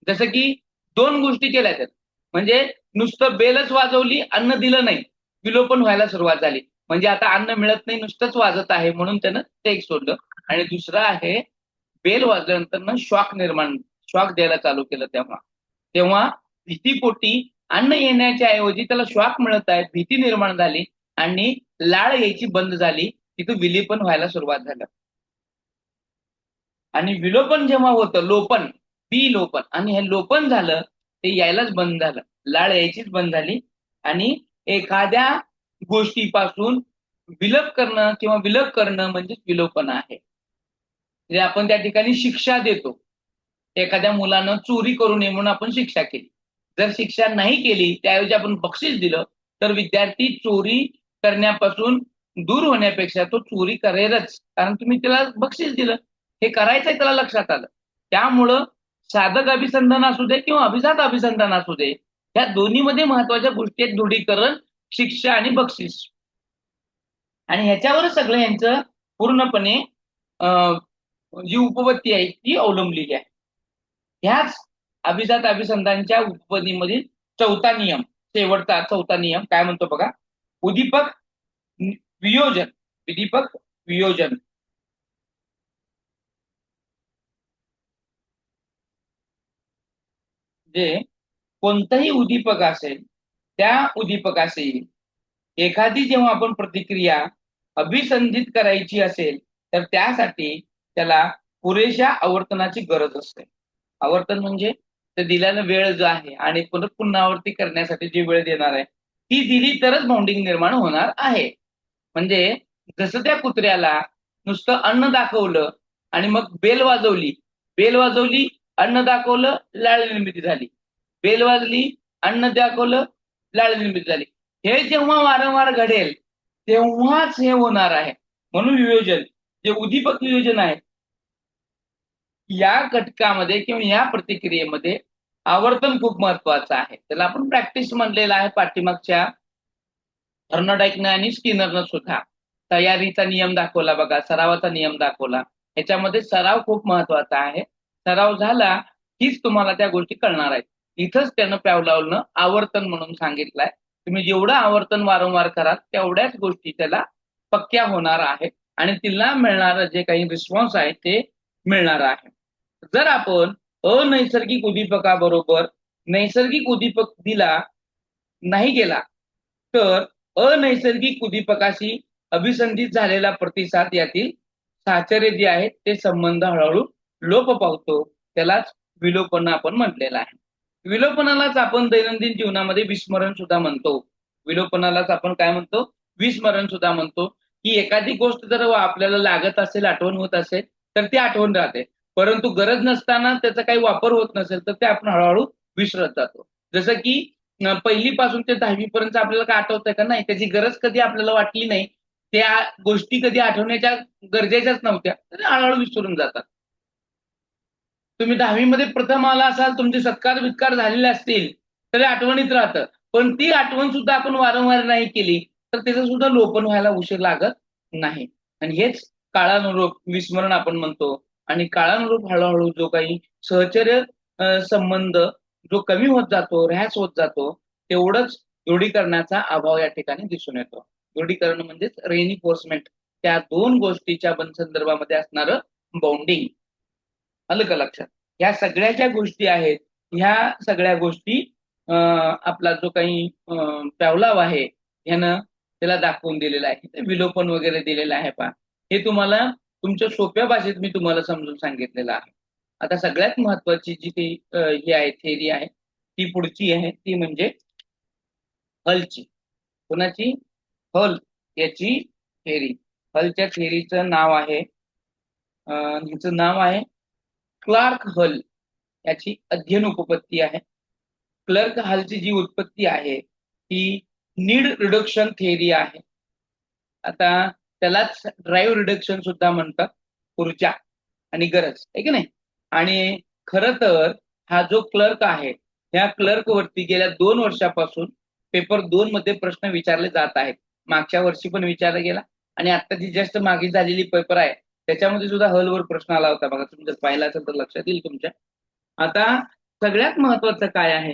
जसं की दोन गोष्टी केल्या आहेत, म्हणजे नुसतं बेलच वाजवली, अन्न दिलं नाही, विलोपन व्हायला सुरुवात झाली. म्हणजे आता अन्न मिळत नाही, नुसतंच वाजत आहे म्हणून त्यानं ते एक सोडलं. आणि दुसरं आहे बेल वाजल्यानंतर शॉक द्यायला चालू केलं तेव्हा भीतीपोटी अन्न येण्याच्या ऐवजी त्याला शॉक मिळत आहे, भीती निर्माण झाली आणि लाळ यायची बंद झाली, तिथं विलोपन व्हायला सुरुवात झालं. आणि विलोपन जेव्हा होतं, विलोपन, आणि हे लोपन झालं, ते यायलाच बंद झालं, लाळ यायचीच बंद झाली. आणि एखाद्या गोष्टीपासून विलप करणं म्हणजे विलोपन आहे. म्हणजे आपण त्या ठिकाणी शिक्षा देतो. एखाद्या मुलानं चोरी करू नये म्हणून आपण शिक्षा केली. जर शिक्षा नाही केली, त्याऐवजी आपण बक्षीस दिलं, तर विद्यार्थी चोरी करण्यापासून दूर होण्यापेक्षा तो चोरी करेलच, कारण तुम्ही त्याला बक्षीस दिलं. हे करायचंय त्याला लक्षात आलं. त्यामुळं साधक अभिसंधान असू दे किंवा अभिजात अभिसंधान असू दे, या दोन्हीमध्ये महत्वाच्या गोष्टी आहेत दृढीकरण, शिक्षा आणि बक्षीस. आणि ह्याच्यावरच सगळं यांचं पूर्णपणे जी उपपत्ती आहे ती अवलंबलेली आहे. ह्याच अभिजात अभिसंधानच्या उपपत्तीमधील शेवटचा चौथा नियम काय म्हणतो बघा. उदीपक वियोजन. जे कोणतंही उदीपक असेल, त्या उदीपकाशी एखादी जेव्हा आपण प्रतिक्रिया अभिसंधित करायची असेल, तर त्यासाठी त्याला पुरेशा आवर्तनाची गरज असते. आवर्तन म्हणजे ते दिलेला वेळ जो आहे आणि पुनरावृत्ती करण्यासाठी जी वेळ देणार आहे, ती दिली तरच बाउंडिंग निर्माण होणार आहे. म्हणजे जसं त्या कुत्र्याला नुसतं अन्न दाखवलं आणि मग बेल वाजवली, अन्न दाखवलं, लाळ निर्मिती झाली, बेल वाजली, अन्न दाखवलं, लाळ निर्मिती झाली. हे जेव्हा वारंवार घडेल तेव्हाच हे होणार आहे. म्हणून वियोजन, जे उदीपक वियोजन आहे, या घटकामध्ये किंवा या प्रतिक्रियेमध्ये आवर्तन खूप महत्वाचं आहे. त्याला आपण प्रॅक्टिस म्हणलेलं आहे. पाठीमागच्या थर्नडाईकनं आणि स्किनरनं सुद्धा तयारीचा नियम दाखवला बघा, सरावाचा नियम दाखवला. याच्यामध्ये सराव खूप महत्वाचा आहे. सराव झाला कीच तुम्हाला त्या गोष्टी कळणार आहेत. इथंच त्यानं पॅवलॉवनं आवर्तन म्हणून सांगितलंय. तुम्ही जेवढं आवर्तन वारंवार कराल तेवढ्याच गोष्टी त्याला पक्क्या होणार आहेत आणि तिला मिळणारं जे काही रिस्पॉन्स आहे ते मिळणार आहे. जर आपण अनैसर्गिक उदीपकाबरोबर नैसर्गिक उदीपक दिला नाही गेला, तर अनैसर्गिक उदीपकाशी अभिसंधित झालेला प्रतिसाद यातील साहचर्य जे आहे ते संबंध हळूहळू लोप पावतो. त्यालाच विलोपन आपण म्हटलेलं आहे. विलोपनालाच आपण दैनंदिन जीवनामध्ये विस्मरण सुद्धा म्हणतो. विलोपनालाच आपण काय म्हणतो? विस्मरण सुद्धा म्हणतो. की एखादी गोष्ट जर आपल्याला लागत असेल, आठवण होत असेल, तर ती आठवण राहते. परंतु गरज नसताना त्याचा काही वापर होत नसेल तर ते आपण हळूहळू विसरत जातो. जसं की पहिलीपासून ते 10वी पर्यंत आपल्याला काय आठवतंय का? नाही. त्याची गरज कधी आपल्याला वाटली नाही, त्या गोष्टी कधी आठवण्याच्या गरजेच्याच नव्हत्या, तर हळूहळू विसरून जातात. तुम्ही 10वी मध्ये प्रथम आला असाल, तुमचे सत्कार वित्कार झालेले असतील, तरी आठवणीत राहतं. पण ती आठवण सुद्धा आपण वारंवार नाही केली तर त्याचं सुद्धा लोपन व्हायला उशीर लागत नाही. आणि हेच काळानुरूप विस्मरण आपण म्हणतो. आणि काळानुरूप हळूहळू जो काही सहचर्य संबंध जो कमी होत जातो, ऱ्हास होत जातो, तेवढंच दृढीकरणाचा अभाव या ठिकाणी दिसून येतो. दृढीकरण म्हणजेच रेनिफोर्समेंट, त्या दोन गोष्टीच्या संदर्भामध्ये असणारं बाउंडिंग. आलं का लक्षात? ह्या सगळ्या ज्या गोष्टी आहेत, ह्या सगळ्या गोष्टी आपला जो काही पॅवलॉव आहे ह्यानं त्याला दाखवून दिलेला आहे. ते विलोपन वगैरे दिलेलं आहे पहा. हे तुम्हाला तुमच्या सोप्या भाषेत मी तुम्हाला समजून सांगितलेलं आहे. आता सगळ्यात महत्वाची जी काही ही आहे थेअरी आहे, ती पुढची आहे, ती म्हणजे हलची. कोणाची? हल याची थेअरी. हलच्या थेअरीचं नाव आहे, हिचं नाव आहे क्लार्क हल. याची अध्ययन उपपत्ती आहे. क्लर्क हलची जी उत्पत्ती आहे ती नीड रिडक्शन थेअरी आहे. आता त्यालाच ड्राईव्ह रिडक्शन सुद्धा म्हणतात, ऊर्जा आणि गरज, आहे की नाही. आणि खरं तर हा जो क्लर्क आहे, ह्या क्लर्क वरती गेल्या 2 वर्षापासून पेपर 2 मध्ये प्रश्न विचारले जात आहेत. मागच्या वर्षी पण विचारला गेला आणि आता जी जस्ट मागे झालेली पेपर आहे त्याच्यामध्ये सुद्धा हलवर प्रश्न आला होता बघा. तुम्ही जर पाहिला असेल तर लक्षात येईल तुमच्या. आता सगळ्यात महत्वाचं काय आहे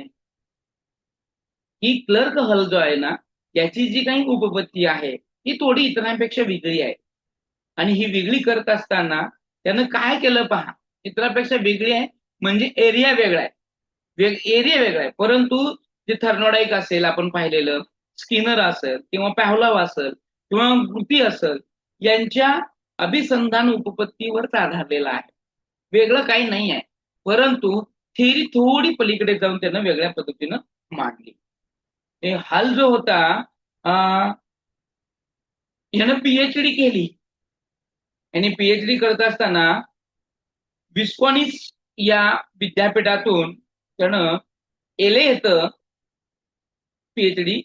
की क्लर्क हल जो आहे ना, याची जी काही उपपत्ती आहे ही थोडी इतरांपेक्षा वेगळी आहे. आणि ही वेगळी करत असताना त्यानं काय केलं पहा. चित्रापेक्षा वेगळी आहे म्हणजे एरिया वेगळा आहे, एरिया वेगळा आहे. परंतु जे थर्नोडाईक असेल आपण पाहिलेलं, स्किनर असेल किंवा पॅव्हलॉव असेल किंवा गुटी असेल, यांच्या अभिसंधान उपपत्तीवरच आधारलेला आहे, वेगळं काही नाही आहे. परंतु थेअरी थोडी पलीकडे जाऊन त्यानं वेगळ्या पद्धतीनं मांडली. हल जो होता यानं पीएचडी केली, आणि पीएचडी करत असताना विस्कॉनिस या विद्यापीठातून त्यानं एले येतं पीएचडी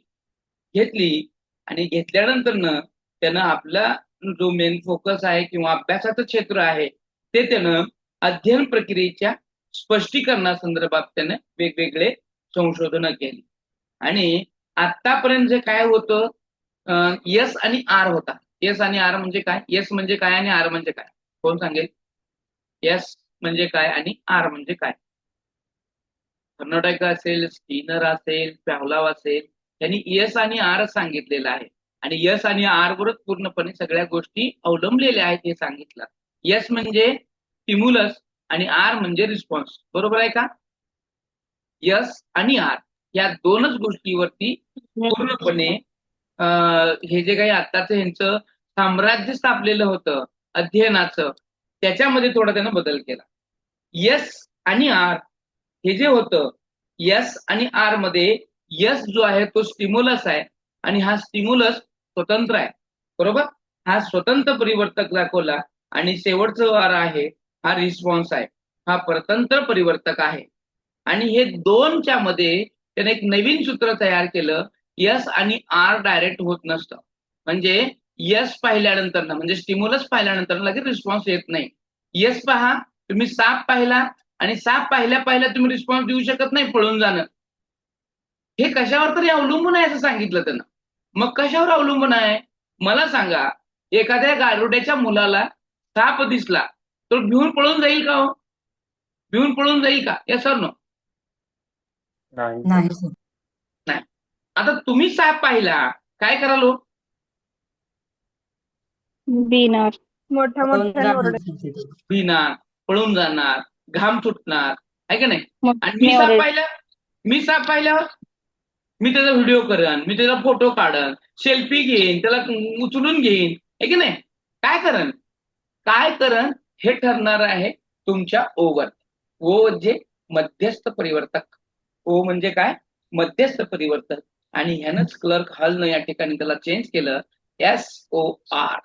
घेतली, आणि घेतल्यानंतर त्यानं आपला जो मेन फोकस आहे किंवा अभ्यासाचं क्षेत्र आहे ते त्यानं अध्ययन प्रक्रियेच्या स्पष्टीकरणासंदर्भात त्यानं वेगवेगळे संशोधनं केली. आणि आतापर्यंत जे काय होतं, यस आणि आर होता. यस आणि आर म्हणजे काय, यस म्हणजे काय आणि आर म्हणजे काय, कोण सांगेल? यस म्हणजे काय आणि आर म्हणजे काय? थर्नोडाईक असेल, स्किनर असेल, पॅव्हलॉव असेल, त्यांनी यस आणि आर सांगितलेलं आहे, आणि यस आणि आर वरच पूर्णपणे सगळ्या गोष्टी अवलंबलेल्या आहेत हे सांगितलं. यस म्हणजे स्टिम्युलस आणि आर म्हणजे रिस्पॉन्स, बरोबर आहे का? यस आणि आर या दोनच गोष्टीवरती पूर्णपणे हे जे काही आत्ताच ह्यांचं साम्राज्य स्थापलेलं होतं अध्ययनाचं, त्याच्यामध्ये थोडा त्यानं बदल केला. यस आणि आर हे जे होतं, यस आणि आर मध्ये यस जो आहे तो स्टिम्युलस आहे, आणि हा स्टिम्युलस स्वतंत्र आहे, बरोबर? हा स्वतंत्र परिवर्तक दाखवला, आणि शेवटचं आर आहे हा रिस्पॉन्स आहे, हा परतंत्र परिवर्तक आहे. आणि हे दोनच्या मध्ये त्याने एक नवीन सूत्र तयार केलं, यस आणि आर डायरेक्ट होत नसतं. म्हणजे यस पाहिल्यानंतर म्हणजे स्टिम्युलस पाहिल्यानंतर लगेच रिस्पॉन्स येत नाही. यस पहा, तुम्ही साप पाहिला आणि साप पाहिल्या पाहिल्या तुम्ही रिस्पॉन्स देऊ शकत नाही, पळून जाणं. हे कशावर तरी अवलंबून आहे असं सांगितलं त्यानं. मग कशावर अवलंबून आहे मला सांगा? एखाद्या गारुड्याच्या मुलाला साप दिसला तर भिवून पळून जाईल का हो? भिवून पळून जाईल का? या सर नो? नाही सर. नाही. आता तुम्ही साप पाहिला, काय कराल हो? बिनर मोठ्या पळून मोठ्याने जाणार ओरडत. सर तिथे. भिणार, पळून जाणार, घाम सुटणार, आहे का नाही? मग आणि मी साप पाहिल्यावर मी त्याचा व्हिडिओ करेन, मी त्याचा फोटो काढन, सेल्फी घेईन, त्याला उचलून घेईन, आहे की नाही? काय करण हे ठरणार आहे तुमच्या ओवर. ओ म्हणजे मध्यस्थ परिवर्तक. ओ म्हणजे काय? मध्यस्थ परिवर्तक. आणि ह्यानंच क्लर्क हॉलनं या ठिकाणी त्याला चेंज केलं, SOR.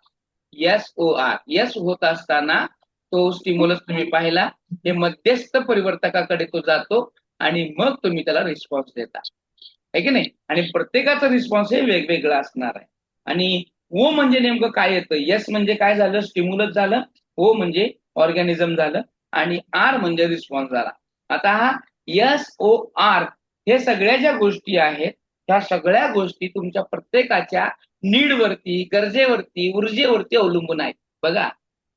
SOR यस होत असताना तो स्टिम्युलस तुम्ही पाहिला, हे मध्यस्थ परिवर्तकाकडे तो जातो, आणि मग तुम्ही त्याला रिस्पॉन्स देता, आहे की नाही? आणि प्रत्येकाचा रिस्पॉन्स हे वेगवेगळा असणार आहे. आणि ओ म्हणजे नेमकं काय येतं? यस म्हणजे काय झालं? स्टिम्युलस झालं. ओ म्हणजे ऑर्गॅनिझम झालं, आणि आर म्हणजे रिस्पॉन्स झाला. आता हा SOR हे सगळ्या ज्या गोष्टी आहेत, ह्या सगळ्या गोष्टी तुमच्या प्रत्येकाच्या नीडवरती, गरजेवरती, ऊर्जेवरती अवलंबून आहेत. बघा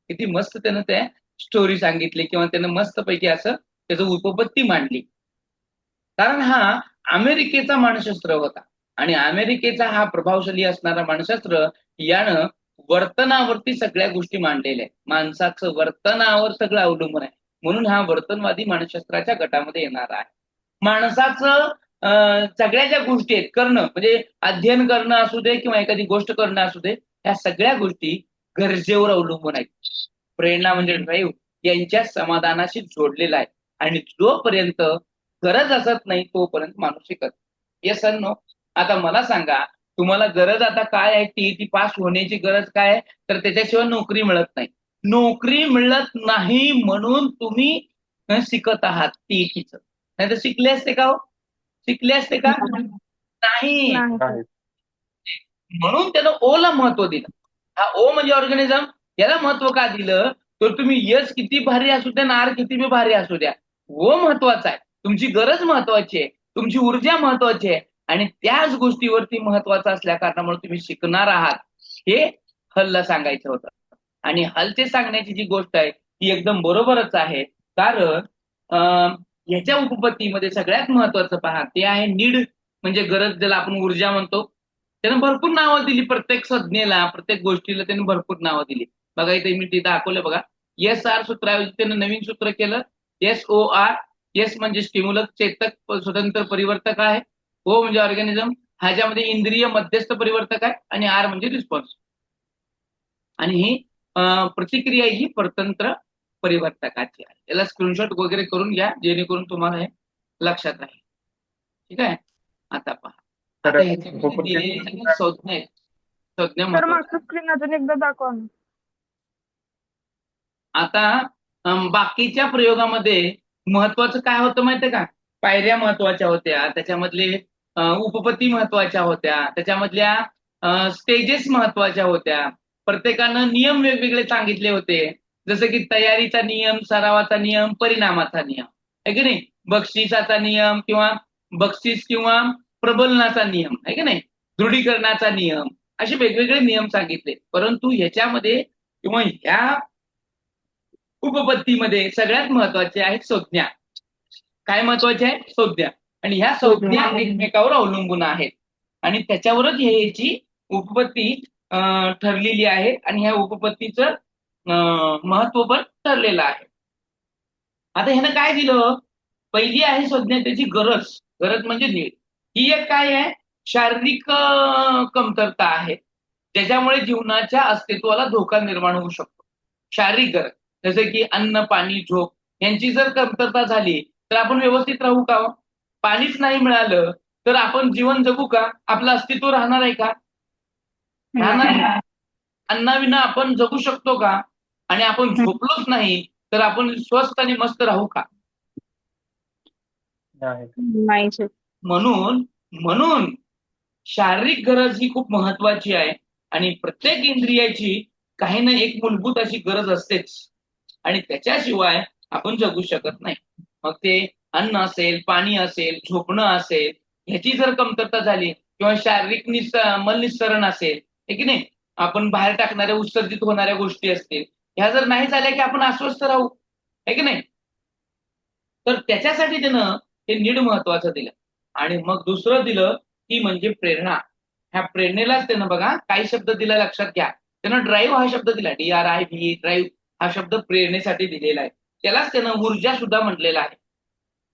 किती मस्त त्यानं त्या स्टोरी सांगितली, किंवा त्यानं मस्तपैकी असं त्याचं उपपत्ती मांडली. कारण हा अमेरिकेचा मानसशास्त्र होता, आणि अमेरिकेचा हा प्रभावशाली असणारा मानसशास्त्र यानं वर्तनावरती सगळ्या गोष्टी मांडलेल्या आहेत. माणसाचं वर्तनावर सगळं अवलंबून आहे, म्हणून हा वर्तनवादी मानसशास्त्राच्या गटामध्ये येणार आहे. माणसाचं सगळ्या ज्या गोष्टी आहेत करणं, म्हणजे अध्ययन करणं असू दे किंवा एखादी गोष्ट करणं असू दे, ह्या सगळ्या गोष्टी गरजेवर अवलंबून आहेत. प्रेरणा म्हणजे ड्राईव्ह यांच्या समाधानाशी जोडलेला आहे, आणि जोपर्यंत गरज असत नाही तोपर्यंत माणूस शिकत. येस अर नो? आता मला सांगा, तुम्हाला गरज आता काय आहे? टीईटी पास होण्याची गरज काय आहे? तर त्याच्याशिवाय नोकरी मिळत नाही. नोकरी मिळत नाही म्हणून तुम्ही शिकत आहात टीईटीचं, नाही तर शिकले असते का हो? शिकले असते का? नाही. नाही. म्हणून त्यानं ओ ला महत्व दिलं. हा ओ म्हणजे ऑर्गॅनिझम, याला महत्व का दिलं? तर तुम्ही यस किती भारी असू द्या, आर किती बी भारी असू द्या, ओ महत्वाचा आहे. तुमची गरज महत्वाची आहे, तुमची ऊर्जा महत्वाची आहे, आणि त्याच गोष्टीवरती महत्वाचं असल्या कारणामुळे तुम्ही शिकणार आहात, हे हलला सांगायचं होतं. आणि हलचे सांगण्याची जी गोष्ट आहे ती एकदम बरोबरच आहे. कारण ह्याच्या उपपत्तीमध्ये सगळ्यात महत्वाचं पहा, ते आहे नीड, म्हणजे गरज, ज्याला आपण ऊर्जा म्हणतो. त्यानं भरपूर नावं दिली, प्रत्येक संज्ञेला, प्रत्येक गोष्टीला त्यानं भरपूर नावं दिली. बघा इथे मी दाखवलं बघा, SR सूत्राऐवजी त्यानं नवीन सूत्र केलं SOR. S म्हणजे स्टिम्युलस चेतक स्वतंत्र परिवर्तक आहे. O म्हणजे ऑर्गॅनिझम, ह्याच्यामध्ये इंद्रिय मध्यस्थ परिवर्तक आहे, आणि R म्हणजे रिस्पॉन्स. आणि ही प्रतिक्रिया ही परतंत्र परिवर्तकाची आहे. याला स्क्रीनशॉट वगैरे करून घ्या जेणेकरून तुम्हाला हे लक्षात राहील. ठीक आहे. आता पहा, आता ह्याच्यामध्ये दिलेली सगळी संज्ञा आहेत. संज्ञा सर महत्वाच्या. मागचं स्क्रीन अजून एकदा दाखवा ना. आता बाकीच्या प्रयोगामध्ये महत्वाचं काय होतं माहितीये का? पायऱ्या महत्वाच्या होत्या, त्याच्यामधले उपपत्ती महत्वाच्या होत्या, त्याच्यामधल्या स्टेजेस महत्वाच्या होत्या. प्रत्येकानं नियम वेगवेगळे सांगितले होते, जसं की तयारीचा नियम, सरावाचा नियम, परिणामाचा नियम, आहे की नाही, बक्षिसाचा नियम किंवा बक्षीस किंवा प्रबलनाचा नियम, आहे की नाही, दृढीकरणाचा नियम, असे वेगवेगळे नियम सांगितले. परंतु ह्याच्यामध्ये किंवा ह्या उपपत्तीमध्ये सगळ्यात महत्वाचे आहेत संज्ञा. काय महत्वाचे आहे? संज्ञा. आणि ह्या संज्ञा एकमेकावर अवलंबून आहेत आणि त्याच्यावरच ह्याची उपपत्ती ठरलेली आहे आणि ह्या उपपत्तीचं महत्व पण ठरलेलं आहे. आता ह्यानं काय दिलं? पहिली आहे संज्ञा त्याची गरज. गरज म्हणजे नीड. ही एक काय आहे? शारीरिक कमतरता आहे, ज्याच्यामुळे जीवनाच्या अस्तित्वाला धोका निर्माण होऊ शकतो. शारीरिक गरज जसे की अन्न, पाणी, झोप यांची जर कमतरता झाली तर आपण व्यवस्थित राहू का? पाणीच नाही मिळालं तर आपण जीवन जगू का? आपलं अस्तित्व राहणार आहे का? राहणार नाही. अन्नाविना आपण जगू शकतो का? आणि आपण झोपलोच नाही तर आपण स्वस्थ आणि मस्त राहू का? नाही सर. म्हणून म्हणून शारीरिक गरज ही खूप महत्वाची आहे आणि प्रत्येक इंद्रियाची काही ना एक मूलभूत अशी गरज असतेच आणि त्याच्याशिवाय आपण जगू शकत नाही. मग ते अन्न असेल, पाणी असेल, झोपणं असेल, ह्याची जर कमतरता झाली किंवा शारीरिक मलनिस्सरण असेल, हे की नाही, आपण बाहेर टाकणाऱ्या उत्सर्जित होणाऱ्या गोष्टी असतील, ह्या जर नाही झाल्या की आपण अस्वस्थ राहू, आहे की नाही. तर त्याच्यासाठी त्यानं हे नीड महत्वाचं दिलं. आणि मग दुसरं दिलं ती म्हणजे प्रेरणा. ह्या प्रेरणेलाच त्यानं बघा काही शब्द दिला, लक्षात घ्या. त्यानं ड्राईव्ह हा शब्द दिला, DRIVE, ड्राईव्ह हा शब्द प्रेरणेसाठी दिलेला आहे. त्यालाच त्यानं ऊर्जा सुद्धा म्हटलेला आहे.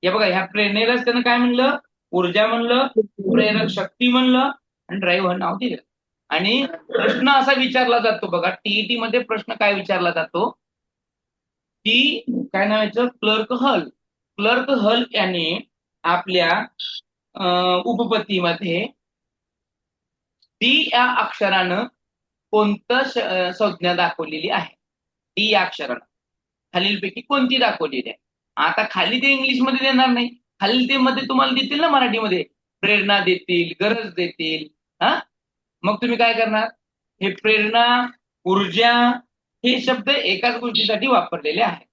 हे बघा, ह्या प्रेरणेलाच त्यानं काय म्हणलं? ऊर्जा म्हणलं, प्रेरक शक्ती म्हणलं आणि ड्राईव्ह हे नाव दिलं. आणि प्रश्न असा विचारला जातो बघा, TET मध्ये प्रश्न काय विचारला जातो की काय नाव याचं? क्लर्क हल. क्लर्क हल याने आपल्या उपपत्तीमध्ये डी या अक्षरानं कोणतं संज्ञा दाखवलेली आहे? डी या अक्षरानं खालीलपैकी कोणती दाखवलेली आहे? आता खाली ते इंग्लिशमध्ये देणार नाही, खाली ते मध्ये तुम्हाला देतील ना मराठीमध्ये, प्रेरणा देतील, गरज देतील. मग तुम्ही काय करणार? हे प्रेरणा, ऊर्जा हे शब्द एकाच गोष्टीसाठी वापरलेले आहेत,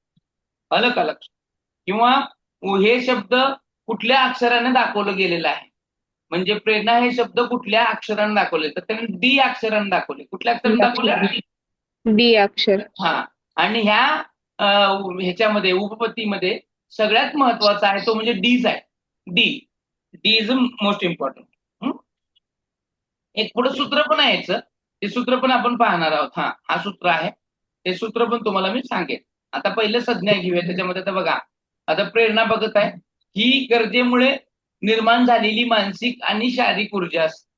अलग अलग. किंवा हे शब्द कुठल्या अक्षराने दाखवलं गेलेलं आहे? म्हणजे प्रेरणा हे शब्द कुठल्या अक्षराने दाखवले? तर त्यांनी डी अक्षराने दाखवले. कुठल्या अक्षराने दाखवले? डी अक्षर. आणि ह्याच्यामध्ये उपपत्तीमध्ये सगळ्यात महत्वाचा आहे तो म्हणजे डीज आहे. D is most important. एक पुढे सूत्र पण आहे याचं, ते सूत्र पण आपण पाहणार आहोत. हा सूत्र आहे, ते सूत्र पण तुम्हाला मी सांगेन. आता पहिलं संज्ञा घेऊया. त्याच्यामध्ये आता बघा, आता प्रेरणा बघत आहे, ही गरजेमुळे निर्माण झालेली मानसिक आणि शारीरिक ऊर्जा असते.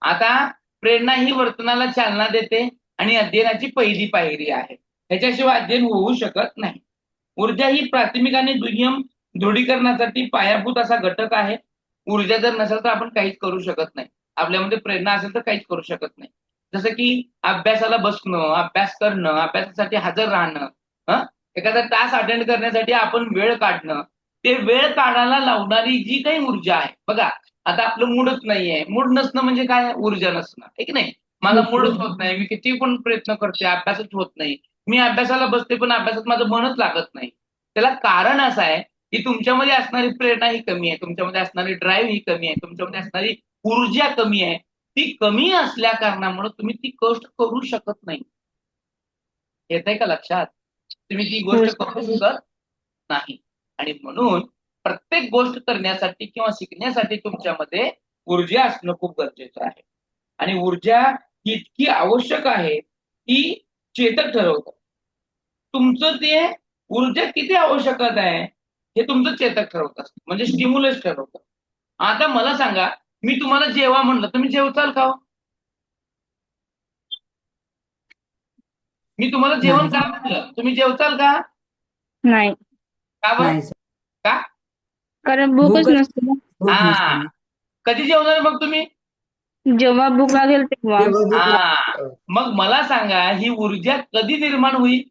आता प्रेरणा ही वर्तनाला चालना देते आणि अध्ययनाची पहिली पायरी आहे. ह्याच्याशिवाय अध्ययन होऊ शकत नाही. ऊर्जा ही प्राथमिक आणि दुय्यम दृढीकरणासाठी पायाभूत असा घटक आहे. ऊर्जा जर नसेल तर आपण काहीच करू शकत नाही. आपल्यामध्ये प्रेरणा असेल तर काहीच करू शकत नाही. जसं की अभ्यासाला बसणं, अभ्यास करणं, अभ्यासासाठी हजर राहणं, एखादा तास अटेंड करण्यासाठी आपण वेळ काढणं, ते वेळ काढायला लावणारी जी काही ऊर्जा आहे बघा. आता आपलं मूडच नाहीये, मूड नसणं म्हणजे काय? ऊर्जा नसणं, आहे की नाही. मला मूडच होत नाही, मी किती पण प्रयत्न करते, अभ्यासच होत नाही. मी अभ्यासाला बसते पण अभ्यासात माझं मनच लागत नाही. त्याला कारण असं आहे की तुमच्यामध्ये असणारी प्रेरणा ही कमी आहे, तुमच्यामध्ये असणारी ड्राईव्ह ही कमी आहे, तुमच्यामध्ये असणारी ऊर्जा कमी आहे. ती कमी असल्या कारणामुळे तुम्ही ती गोष्ट करू शकत नाही. येत आहे का लक्षात? तुम्ही ती गोष्ट करू शकत नाही. आणि म्हणून प्रत्येक गोष्ट करण्यासाठी किंवा शिकण्यासाठी तुमच्यामध्ये ऊर्जा असणं खूप गरजेचं आहे. आणि ऊर्जा ही इतकी आवश्यक आहे की चेतक ठरवतं. तुमचं ते ऊर्जा किती आवश्यकता आहे हे तुमचं चेतक ठरवत असतं, म्हणजे स्टिम्युलस ठरवतं. आता मला सांगा, मी तुम्हाला जेवा म्हणलं तुम्ही जेवचाल का हो? मी तुम्हाला जेवण नाही. करा म्हटलं तुम्ही जेवचाल का? नाही, का बरं? नाही सर. का? कारण भूकच भूकच नसते ना. भूक हा. नसते. कधी जेवणार मग तुम्ही? जेव्हा भूक लागेल तेव्हा. जेव्हा भूक हा. लागते. मग मला सांगा, ही ऊर्जा कधी निर्माण होईल?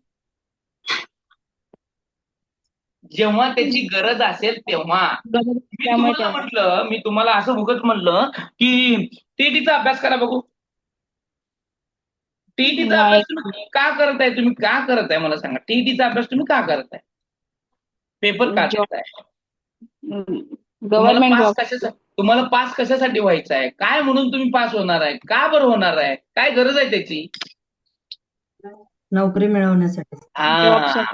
जेव्हा त्याची गरज असेल तेव्हा. गरज मी त्यामुळे तुम्हाला तेव्हा. म्हटलं, मी तुम्हाला असं उगत म्हणलं की टीईटीचा अभ्यास करा बघू. टीईटीचा नाही. अभ्यास तुम्ही का करताय? तुम्ही का करताय मला सांगा. टीईटीचा अभ्यास तुम्ही का करताय? पेपर का देताय? तुम्हाला गव्हर्नमेंट पास जॉब. कशासाठी, तुम्हाला पास कशासाठी व्हायचं आहे? काय म्हणून तुम्ही पास होणार आहे? का बरं होणार आहे? काय गरज आहे त्याची? नोकरी मिळवण्यासाठी. हा,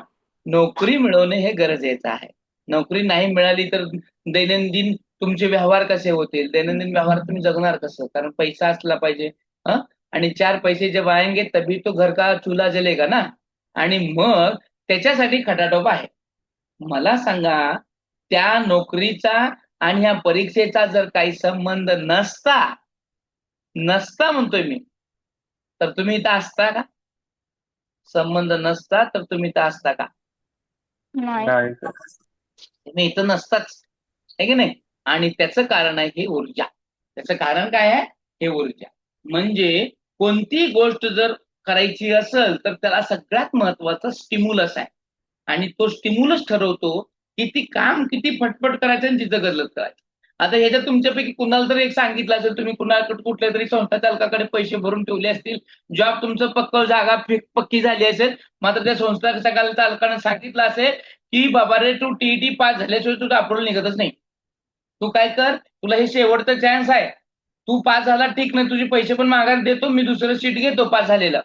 नोकरी मिळवणे हे गरजेचं आहे. नोकरी नाही मिळाली तर दैनंदिन तुमचे व्यवहार कसे होतील? दैनंदिन व्यवहार तुम्ही जगणार कसं? कारण पैसा असला पाहिजे. आणि 4 पैसे जब आएंगे तभी तो घर का चूल्हा जलेगा ना. आणि मग त्याच्यासाठी खटाटोप आहे. मला सांगा, त्या नोकरीचा आणि ह्या परीक्षेचा जर काही संबंध नसता म्हणतोय मी, तर तुम्ही इथं असता का? संबंध नसता तर तुम्ही इथं असता का? नाही. तुम्ही इथं नसताच, आहे की नाही? आणि त्याचं कारण आहे ही ऊर्जा. त्याचं कारण काय आहे? हे ऊर्जा. म्हणजे कोणती गोष्ट जर करायची असेल तर त्याला सगळ्यात महत्वाचं स्टिम्युलस आहे. आणि तो स्टिम्युलस ठरवतो की ती काम किती फटफट करायचं आणि जिथं गरज करायचं. आता ह्याच्यात तुमच्यापैकी कुणाला तरी एक सांगितलं असेल, तुम्ही कुणाकडे कुठल्या तरी संस्था चालकाकडे पैसे भरून ठेवले असतील, जॉब तुमचं पक्क जागा पक्की झाली असेल, मात्र त्या संस्था चालकानं सांगितलं असेल की बाबा रे, तू टीईटी पास झाल्याशिवाय तुझं अप्रुव्हल निघतच नाही. तू काय कर, तुला हे शेवटचा चान्स आहे. तू पास झाला ठीक नाही, तुझे पैसे पण माघार देतो, मी दुसरं सीट घेतो पास झालेलं.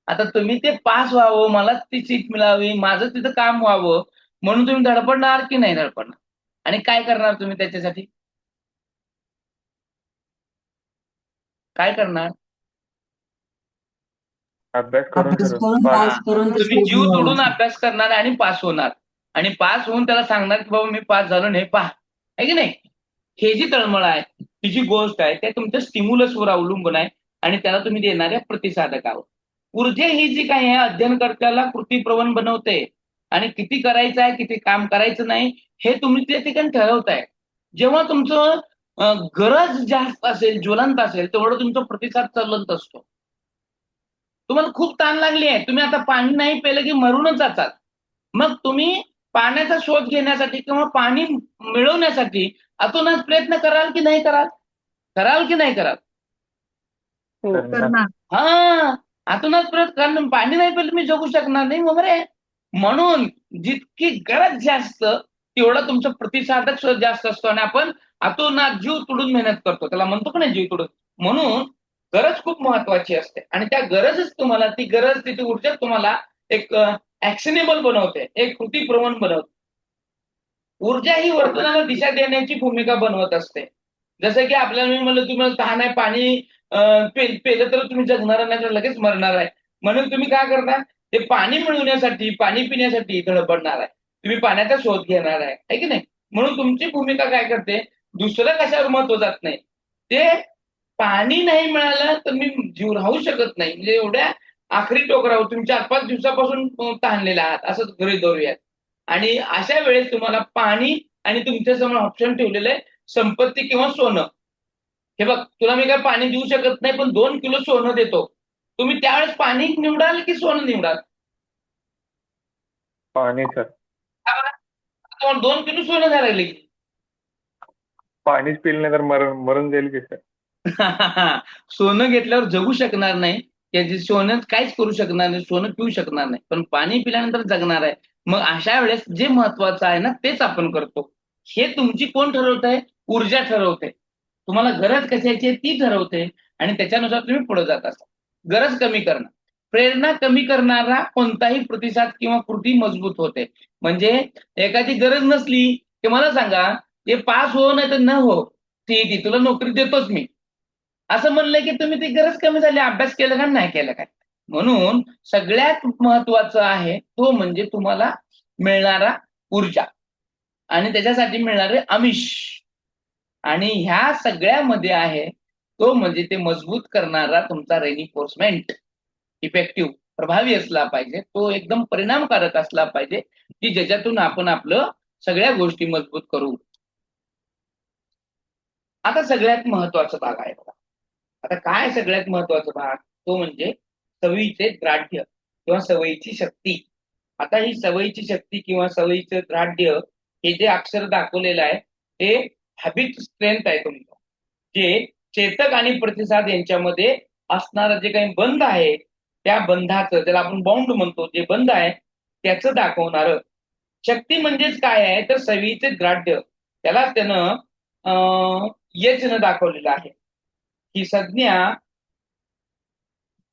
आता तुम्ही ते पास व्हावं, मलाच ती सीट मिळावी, माझं तिथं काम व्हावं म्हणून तुम्ही धडपडणार की नाही धडपडणार? आणि काय करणार तुम्ही त्याच्यासाठी? काय करणार? अभ्यास करून अभ्यास ठरव करून पास. पास करून ते तुम्ही सीट जीव तोडून मिळवायची. अभ्यास करणार आणि पास होणार. आणि पास होऊन त्याला सांगणार की बाबा मी पास झालो नाही, पहा, आहे की नाही? हे जी तळमळ आहे, ही जी गोष्ट आहे, त्या तुमच्या स्टिम्युलसवर अवलंबून आहे आणि त्याला तुम्ही देणाऱ्या प्रतिसादकावर. ऊर्जा ही जी काही आहे, अध्ययनकर्त्याला कृतीप्रवण बनवते आणि किती करायचं आहे, किती काम करायचं नाही, हे तुम्ही त्या ठिकाणी ठरवताय. जेव्हा तुमचं गरज जास्त असेल, ज्वलंत असेल, तेवढं तुमचा प्रतिसाद चलंत असतो. तुम्हाला खूप ताण लागली आहे, तुम्ही आता पाणी नाही प्यायलं की मरूनच जातात. मग तुम्ही पाण्याचा शोध घेण्यासाठी किंवा पाणी मिळवण्यासाठी अतोनात प्रयत्न कराल की नाही कराल? कराल की नाही कराल? हो. करणार. हा, अतोनात प्रयत्न, कारण पाणी नाही प्यायलं मी जगू शकणार नाही वगैरे. म्हणून जितकी गरज जास्त तेवढा तुमचा प्रतिसादक जास्त असतो आणि आपण अतोनात जीव तोडून मेहनत करतो. त्याला म्हणतो का नाही जीव तोडून. म्हणून गरज खूप महत्वाची असते आणि त्या गरजच तुम्हाला, ती गरज, तिथे ऊर्जा तुम्हाला एक ऍक्शनेबल बनवते, एक कृतीप्रवण बनवते. ऊर्जा ही वर्तनाला दिशा देण्याची भूमिका बनवत असते. जसं की आपल्याला मी म्हणलं तुम्हाला तहान आहे, पाणी पेलं तर तुम्ही जगणार नाही तर लगेच मरणार आहे. म्हणून तुम्ही काय करता, ते पाणी मिळवण्यासाठी, पाणी पिण्यासाठी धडपडणार आहे. तुम्ही पाण्याचा शोध घेणार आहे की नाही? म्हणून तुमची भूमिका काय करते, दुसरं कशावर महत्व जात नाही. ते पाणी नाही मिळालं तर मी जीव राहू शकत नाही, म्हणजे एवढ्या आखरी टोकरावर तुम्ही 4-5 दिवसापासून तहानलेले आहात असं गृहीत धरूयात. आणि अशा वेळेस तुम्हाला पाणी आणि तुमच्यासमोर ऑप्शन ठेवलेलं आहे संपत्ती किंवा सोनं. हे बघ, तुला मी काय पाणी देऊ शकत नाही, पण 2 किलो सोनं देतो. तुम्ही त्यावेळेस पाणी निवडाल की सोनं निवडाल? पाणी सर. तुम्हाला 2 किलो सोनं द्यायला लागले की. पाणीच पिलं नाही तर मरून जाईल की सर. सोनं घेतल्यावर जगू शकणार नाही, त्याची सोनं काहीच करू शकणार नाही, सोनं पिऊ शकणार नाही, पण पाणी पिल्यानंतर जगणार आहे. मग अशा वेळेस जे महत्वाचं आहे ना, तेच आपण करतो. हे तुमची कोण ठरवतंय? ऊर्जा ठरवते. तुम्हाला गरज कशाची आहे ती ठरवते आणि त्याच्यानुसार तुम्ही पुढे जात असता. गरज कमी करणं, प्रेरणा कमी करणारा कोणताही प्रतिसाद किंवा कृती मजबूत होते. म्हणजे एखादी गरज नसली की मला सांगा, ते पास हो नाही तर न हो, टीईटी तुला नोकरी देतोच मी, असं म्हणलंय की तुम्ही ती गरज कमी झाली, अभ्यास केला का नाही केला काय? म्हणून सगळ्यात महत्वाचं आहे तो म्हणजे तुम्हाला मिळणारा ऊर्जा आणि त्याच्यासाठी मिळणारे आमिष. आणि ह्या सगळ्यामध्ये आहे तो म्हणजे ते मजबूत करणारा तुमचा रेनिफोर्समेंट इफेक्टिव्ह प्रभावी असला पाहिजे, तो एकदम परिणामकारक असला पाहिजे की ज्याच्यातून आपण आपलं सगळ्या गोष्टी मजबूत करू. आता सगळ्यात महत्वाचा भाग आहे बघा. आता काय सगळ्यात महत्वाचा भाग तो म्हणजे सवयीचे द्राढ्य किंवा सवयीची शक्ती. आता ही सवयीची शक्ती किंवा सवयीचं द्राढ्य हे जे अक्षर दाखवलेलं आहे हे हॅबिट स्ट्रेंथ आहे तुमचं, जे चेतक आणि प्रतिसाद यांच्यामध्ये असणारं जे काही बंध आहे त्या बंधाचं, त्याला आपण बाउंड म्हणतो, जे बंध आहे त्याचं दाखवणारं. शक्ती म्हणजेच काय आहे तर सवयीचे द्राढ्य, त्याला त्यानं यच न दाखवलेलं आहे. ही संज्ञा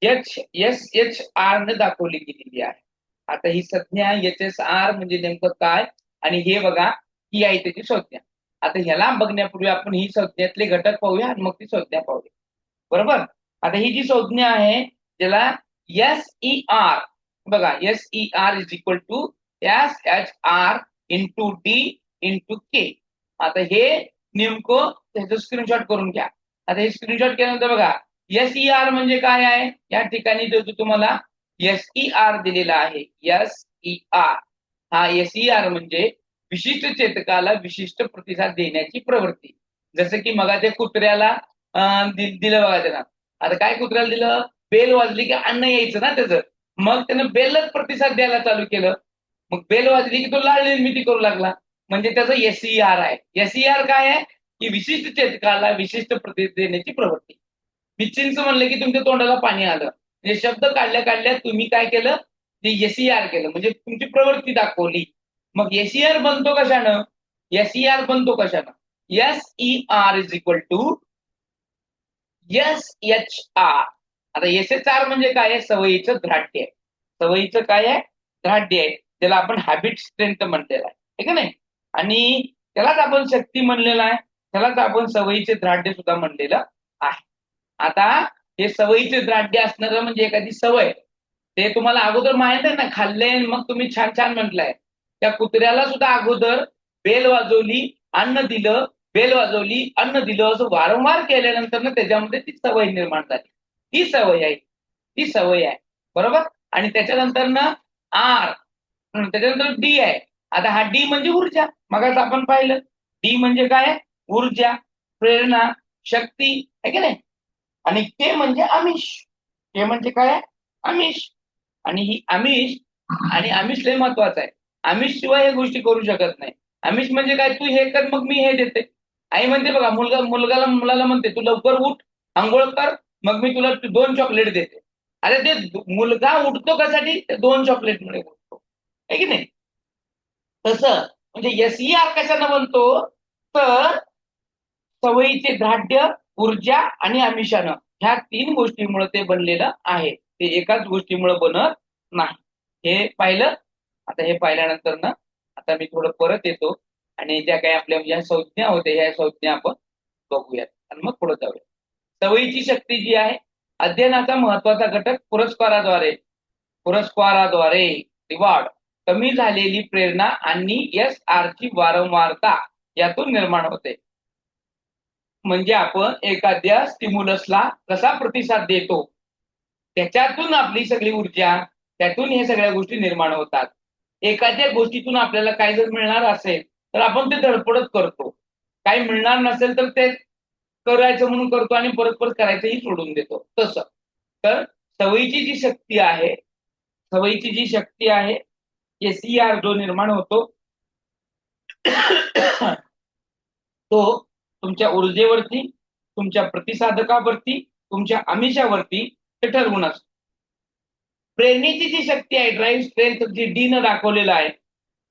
HSR ने दाखवली गेलेली आहे. आता ही संज्ञा HSR म्हणजे नेमकं काय आणि हे बघा ही आहे त्याची संज्ञा. आता ह्याला बघण्यापूर्वी आपण ही संज्ञेतले घटक पाहूया आणि मग ती संज्ञा पाहूया. बरोबर. आता ही जी संज्ञा आहे ज्याला SER बघा, SER is equal to SHR into D into K. आता हे नेमकं त्याचं स्क्रीनशॉट करून घ्या. आता हे स्क्रीनशॉट केल्यानंतर बघा SER म्हणजे काय आहे, या ठिकाणी जो तुम्हाला SER दिलेला आहे, SER हा SER म्हणजे विशिष्ट चेतकाला विशिष्ट प्रतिसाद देण्याची प्रवृत्ती. जसं की मग ते कुत्र्याला दिलं बघा त्यांना. आता काय कुत्र्याला दिलं, बेल वाजली की अन्न यायचं ना त्याचं, मग त्यानं बेलच प्रतिसाद द्यायला चालू केलं. मग बेल वाजली की तो लाळ निर्मिती करू लागला, म्हणजे त्याचं SER आहे. SER काय आहे की विशिष्ट चेतकाला विशिष्ट प्रतिसाद देण्याची प्रवृत्ती. मी चिंच म्हणलं की तुमच्या तोंडाला पाणी आलं, म्हणजे शब्द काढल्या काढल्या तुम्ही काय केलं, ते SER केलं, म्हणजे तुमची प्रवृत्ती दाखवली. मग SER बनतो कशानं, SER बनतो कशानं, SER is equal to SHR. आता SHR म्हणजे काय आहे, सवयीचं द्राढ्य आहे. सवयीचं काय आहे, द्राढ्य आहे, त्याला आपण हॅबिट स्ट्रेंथ म्हणलेलं आहे, ठीक आहे नाही. आणि त्यालाच आपण शक्ती म्हणलेलं आहे, त्यालाच आपण सवयीचे द्राढ्य सुद्धा म्हणलेलं आहे. आता हे सवयीचे द्राढ्य असणारं म्हणजे एखादी सवय, ते तुम्हाला अगोदर माहित आहे ना, खाल्ले मग तुम्ही छान छान म्हटलंय. त्या कुत्र्याला सुद्धा अगोदर बेल वाजवली अन्न दिलं, बेल वाजवली अन्न दिलं, असं वारंवार केल्यानंतर ना त्याच्यामध्ये ती सवय निर्माण झाली. ती सवय आहे, ती सवय आहे. बरोबर. आणि त्याच्यानंतर ना आर, त्याच्यानंतर डी आहे. आता हा डी म्हणजे ऊर्जा, मगाच आपण पाहिलं. डी म्हणजे काय, ऊर्जा, प्रेरणा, शक्ती, आहे की नाही. आणि के म्हणजे आमिष. के म्हणजे काय, आमिष. आणि ही आमिष, आणि आमिष लय महत्वाचं आहे. आमिष शिवाय हे गोष्टी करू शकत नाही. आमिष म्हणजे काय, तू हे कर मग मी हे देते. आई म्हणते बघा, मुलाला म्हणते तू लवकर उठ, आंघोळ कर, मग मी तुला 2 चॉकलेट देते. अरे ते मुलगा उठतो कशासाठी, 2 चॉकलेट मुळे उठतो, आहे की नाही. तसं म्हणजे SER कशानं बनतो तर सवयीचे द्राढ्य, ऊर्जा आणि आमिषानं, ह्या 3 गोष्टींमुळे ते बनलेलं आहे. ते एकाच गोष्टीमुळे बनत नाही. हे पाहिलं. आता हे पाहिल्यानंतर ना आता मी थोडं परत येतो आणि ज्या काही आपल्या ज्या संज्ञा होत्या ह्या संज्ञा आपण बघूयात आणि मग पुढे जाऊया. सवयीची शक्ती जी आहे, अध्ययनाचा महत्वाचा घटक पुरस्काराद्वारे रिवॉर्ड, कमी झालेली प्रेरणा आणि SR ची वारंवारता यातून निर्माण होते. म्हणजे आपण एखाद्या स्टिम्युलसला कसा प्रतिसाद देतो त्याच्यातून आपली सगळी ऊर्जा, त्यातून हे सगळ्या गोष्टी निर्माण होतात. एखाद्या गोष्टीतून आपल्याला काय जर मिळणार असेल तर आपण ते धडपडत करतो, काही मिळणार नसेल तर ते करायचं म्हणून करतो आणि परत परत करायचंही सोडून देतो. तसं तर सवयीची जी शक्ती आहे, सवयीची जी शक्ती आहे, SER जो निर्माण होतो तो तुमच्या ऊर्जेवरती, तुमच्या प्रतिसादकावरती, तुमच्या आमिषावरती ते ठरवून असतो. प्रेरणेची जी शक्ती आहे, ड्राईव्ह स्ट्रेंथ, जी डी न दाखवलेलं आहे,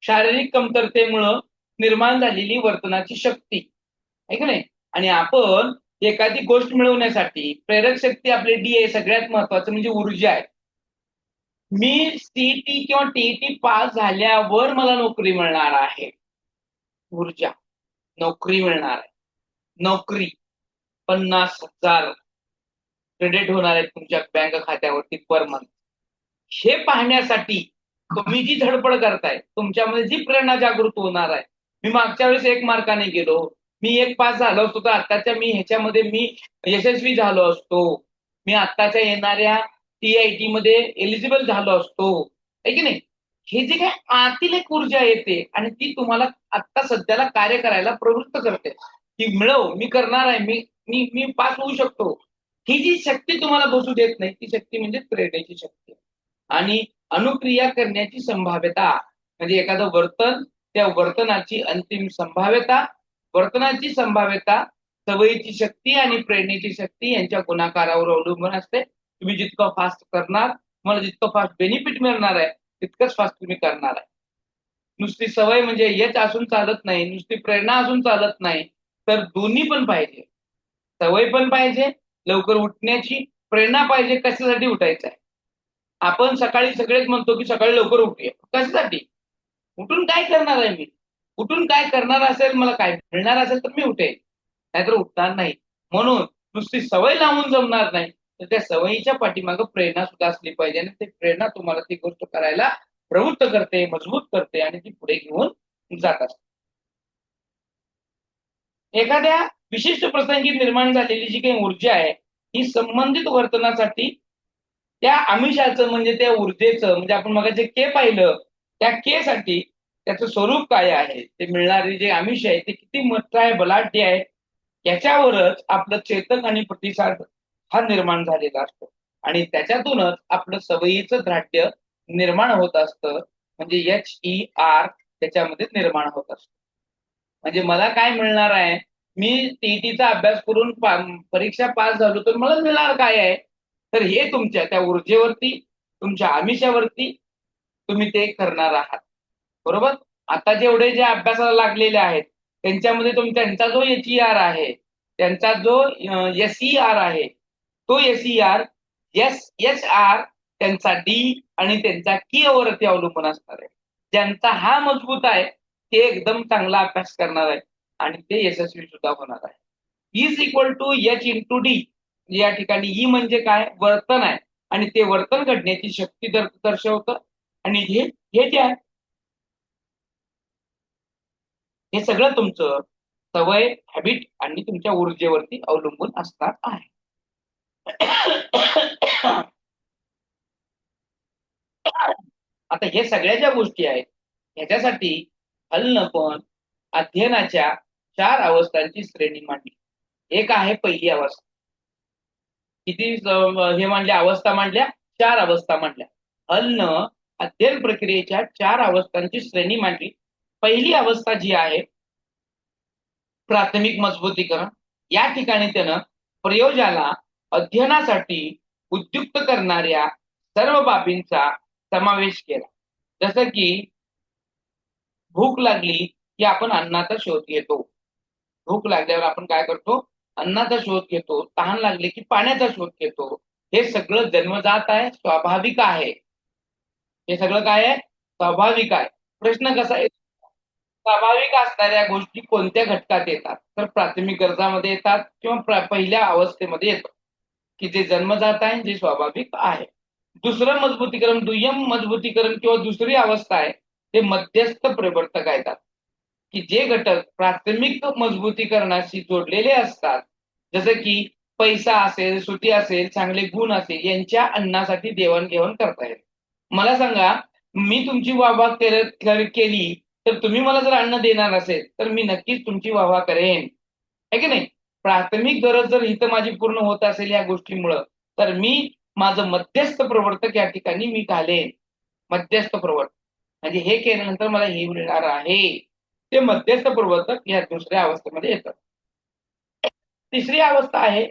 शारीरिक कमतरतेमुळं निर्माण झालेली वर्तनाची शक्ती, आहे की नाही. आणि आपण एखादी गोष्ट मिळवण्यासाठी प्रेरक शक्ती आपली डी आहे, सगळ्यात महत्वाचं म्हणजे ऊर्जा आहे. मी CET किंवा TET पास झाल्यावर मला नोकरी मिळणार आहे, ऊर्जा, नोकरी मिळणार आहे, नोकरी 50,000 क्रेडिट होणार आहेत तुमच्या बँक खात्यावरती पर मंथ, हे पाहण्यासाठी तुम्ही जी धडपड करताय, तुमच्यामध्ये जी प्रेरणा जागृत होणार आहे. मी मागच्या वेळेस 1 मार्काने गेलो, मी 1 पास झालो असतो तर आत्ताच्या मी ह्याच्यामध्ये मी यशस्वी झालो असतो. मी आत्ताच्या येणाऱ्या TIT मध्ये एलिजिबल झालो असतो, आहे की नाही? हे जे काय आतील एक ऊर्जा येते आणि ती तुम्हाला आत्ता सध्याला कार्य करायला प्रवृत्त करते, की मिळव, मी करणार आहे, मी मी मी पास होऊ शकतो. ही जी शक्ती तुम्हाला बसू देत नाही, ती शक्ती म्हणजे प्रेरणेची शक्ती. आणि अनुक्रिया करण्याची संभाव्यता म्हणजे एखादं वर्तन, त्या वर्तनाची अंतिम संभाव्यता, वर्तनाची संभाव्यता, सवयीची शक्ती आणि प्रेरणेची शक्ती यांच्या गुणाकारावर अवलंबून असते. तुम्ही जितकं फास्ट करणार, तुम्हाला जितकं फास्ट बेनिफिट मिळणार आहे, तितकंच फास्ट तुम्ही करणार आहे. नुसती सवय म्हणजे यश असून चालत नाही, नुसती प्रेरणा असून चालत नाही, तर दोन्ही पण पाहिजे. सवय पण पाहिजे, लवकर उठण्याची प्रेरणा पाहिजे. कशासाठी उठायचं आहे? आपण सकाळी सगळेच म्हणतो की सकाळी लवकर उठूया. कशासाठी? उठून काय करणार आहे मी? उठून काय करणार असेल, मला काय मिळणार असेल तर मी उठेन, नाहीतर उठणार नाही. म्हणून नुसती सवय लावून जमणार नाही, तर त्या सवयीच्या पाठीमागे प्रेरणा सुद्धा असली पाहिजे आणि ती प्रेरणा तुम्हाला ती गोष्ट करायला प्रवृत्त करते, मजबूत करते आणि ती पुढे घेऊन जात असते. एखाद्या विशिष्ट प्रसंगी निर्माण झालेली जी काही ऊर्जा आहे, ही संबंधित वर्तनासाठी त्या आमिषाचं म्हणजे त्या ऊर्जेचं म्हणजे आपण मगाशी के पाहिलं, त्या के साठी त्याचं स्वरूप काय आहे, ते मिळणारे जे आमिष आहे ते किती मोठं आहे, बलाढ्य आहे, याच्यावरच आपलं चेतन आणि प्रतिसाद हा निर्माण झालेला असतो. आणि त्याच्यातूनच आपलं सवयीचं द्राढ्य निर्माण होत असतं. म्हणजे HER त्याच्यामध्ये निर्माण होत असतं. म्हणजे मला काय मिळणार आहे, मी TETचा अभ्यास करून परीक्षा पास झालो तर मला मिळणार काय आहे? तर हे तुमच्या त्या ऊर्जेवरती, तुमच्या आमिषावरती तुम्ही ते करणार आहात. बरोबर? आता जेवढे जे अभ्यासाला लागलेले आहेत, त्यांच्यामध्ये त्यांचा जो HER आहे, त्यांचा जो SER आहे, तो SER, SHR, त्यांचा D आणि त्यांचा K वरती अवलंबून असणार आहे. ज्यांचा हा मजबूत आहे, ते एकदम चांगला अभ्यास करणार आहे आणि ते यशस्वी सुद्धा होणार आहे. E=H × D. या ठिकाणी ई म्हणजे काय? वर्तन आहे आणि ते वर्तन घडण्याची शक्ती दर्शवतं. आणि हे जे आहे, हे सगळं तुमचं सवय, हॅबिट आणि तुमच्या ऊर्जेवरती अवलंबून असणार आहे. आता हे सगळ्या ज्या गोष्टी आहेत, ह्याच्यासाठी हलनं पण अध्ययनाच्या 4 अवस्थांची श्रेणी मांडली. एक आहे पहिली अवस्था. किती हे मांडल्या अवस्था मांडल्या? 4 अवस्था मांडल्या. हलनं अध्ययन प्रक्रियेच्या 4 अवस्थांची श्रेणी मांडली. पहिली अवस्था जी आहे, प्राथमिक मजबूतीकरण. या ठिकाणी त्यानं प्रयोजाला अध्ययनासाठी उद्युक्त करणाऱ्या सर्व बाबींचा समावेश केला. जसं की भूक लागली की आपण अन्नाचा शोध घेतो. भूक लागल्यावर आपण काय करतो? अन्नाचा शोध घेतो. तहान लागली की पाण्याचा शोध घेतो. हे सगळं जन्मजात आहे, स्वाभाविक आहे. हे सगळं काय आहे? स्वाभाविक आहे. प्रश्न कसा आहे? स्वाभाविक असणाऱ्या गोष्टी कोणत्या घटकात येतात? तर प्राथमिक गरजामध्ये येतात किंवा पहिल्या अवस्थेमध्ये येतात, की जे जन्मजात आहे, जे स्वाभाविक आहे. दुसरं मजबूतीकरण, दुय्यम मजबूतीकरण किंवा दुसरी अवस्था आहे, ते मध्यस्थ प्रवर्तक येतात, की जे घटक प्राथमिक मजबूतीकरणाशी जोडलेले असतात, जसं की पैसा असेल, सुटी असेल, चांगले गुण असेल, यांच्या अन्नासाठी देवाणघेवाण करता येते. मला सांगा, मी तुमची वाहवा केली तर तुम्ही मला जर अन्न देणार असेल तर मी नक्कीच तुमची वाहवा करेन, आहे की नाही? प्राथमिक गरज जर इथं माझी पूर्ण होत असेल या गोष्टीमुळं, तर मी माझं मध्यस्थ प्रवर्तक या ठिकाणी मी घालेन. मध्यस्थ प्रवर्तक म्हणजे हे केल्यानंतर मला हे मिळणार आहे, ते मध्यस्थ प्रवर्तक या दुसऱ्या अवस्थेमध्ये येतं. तिसरी अवस्था आहे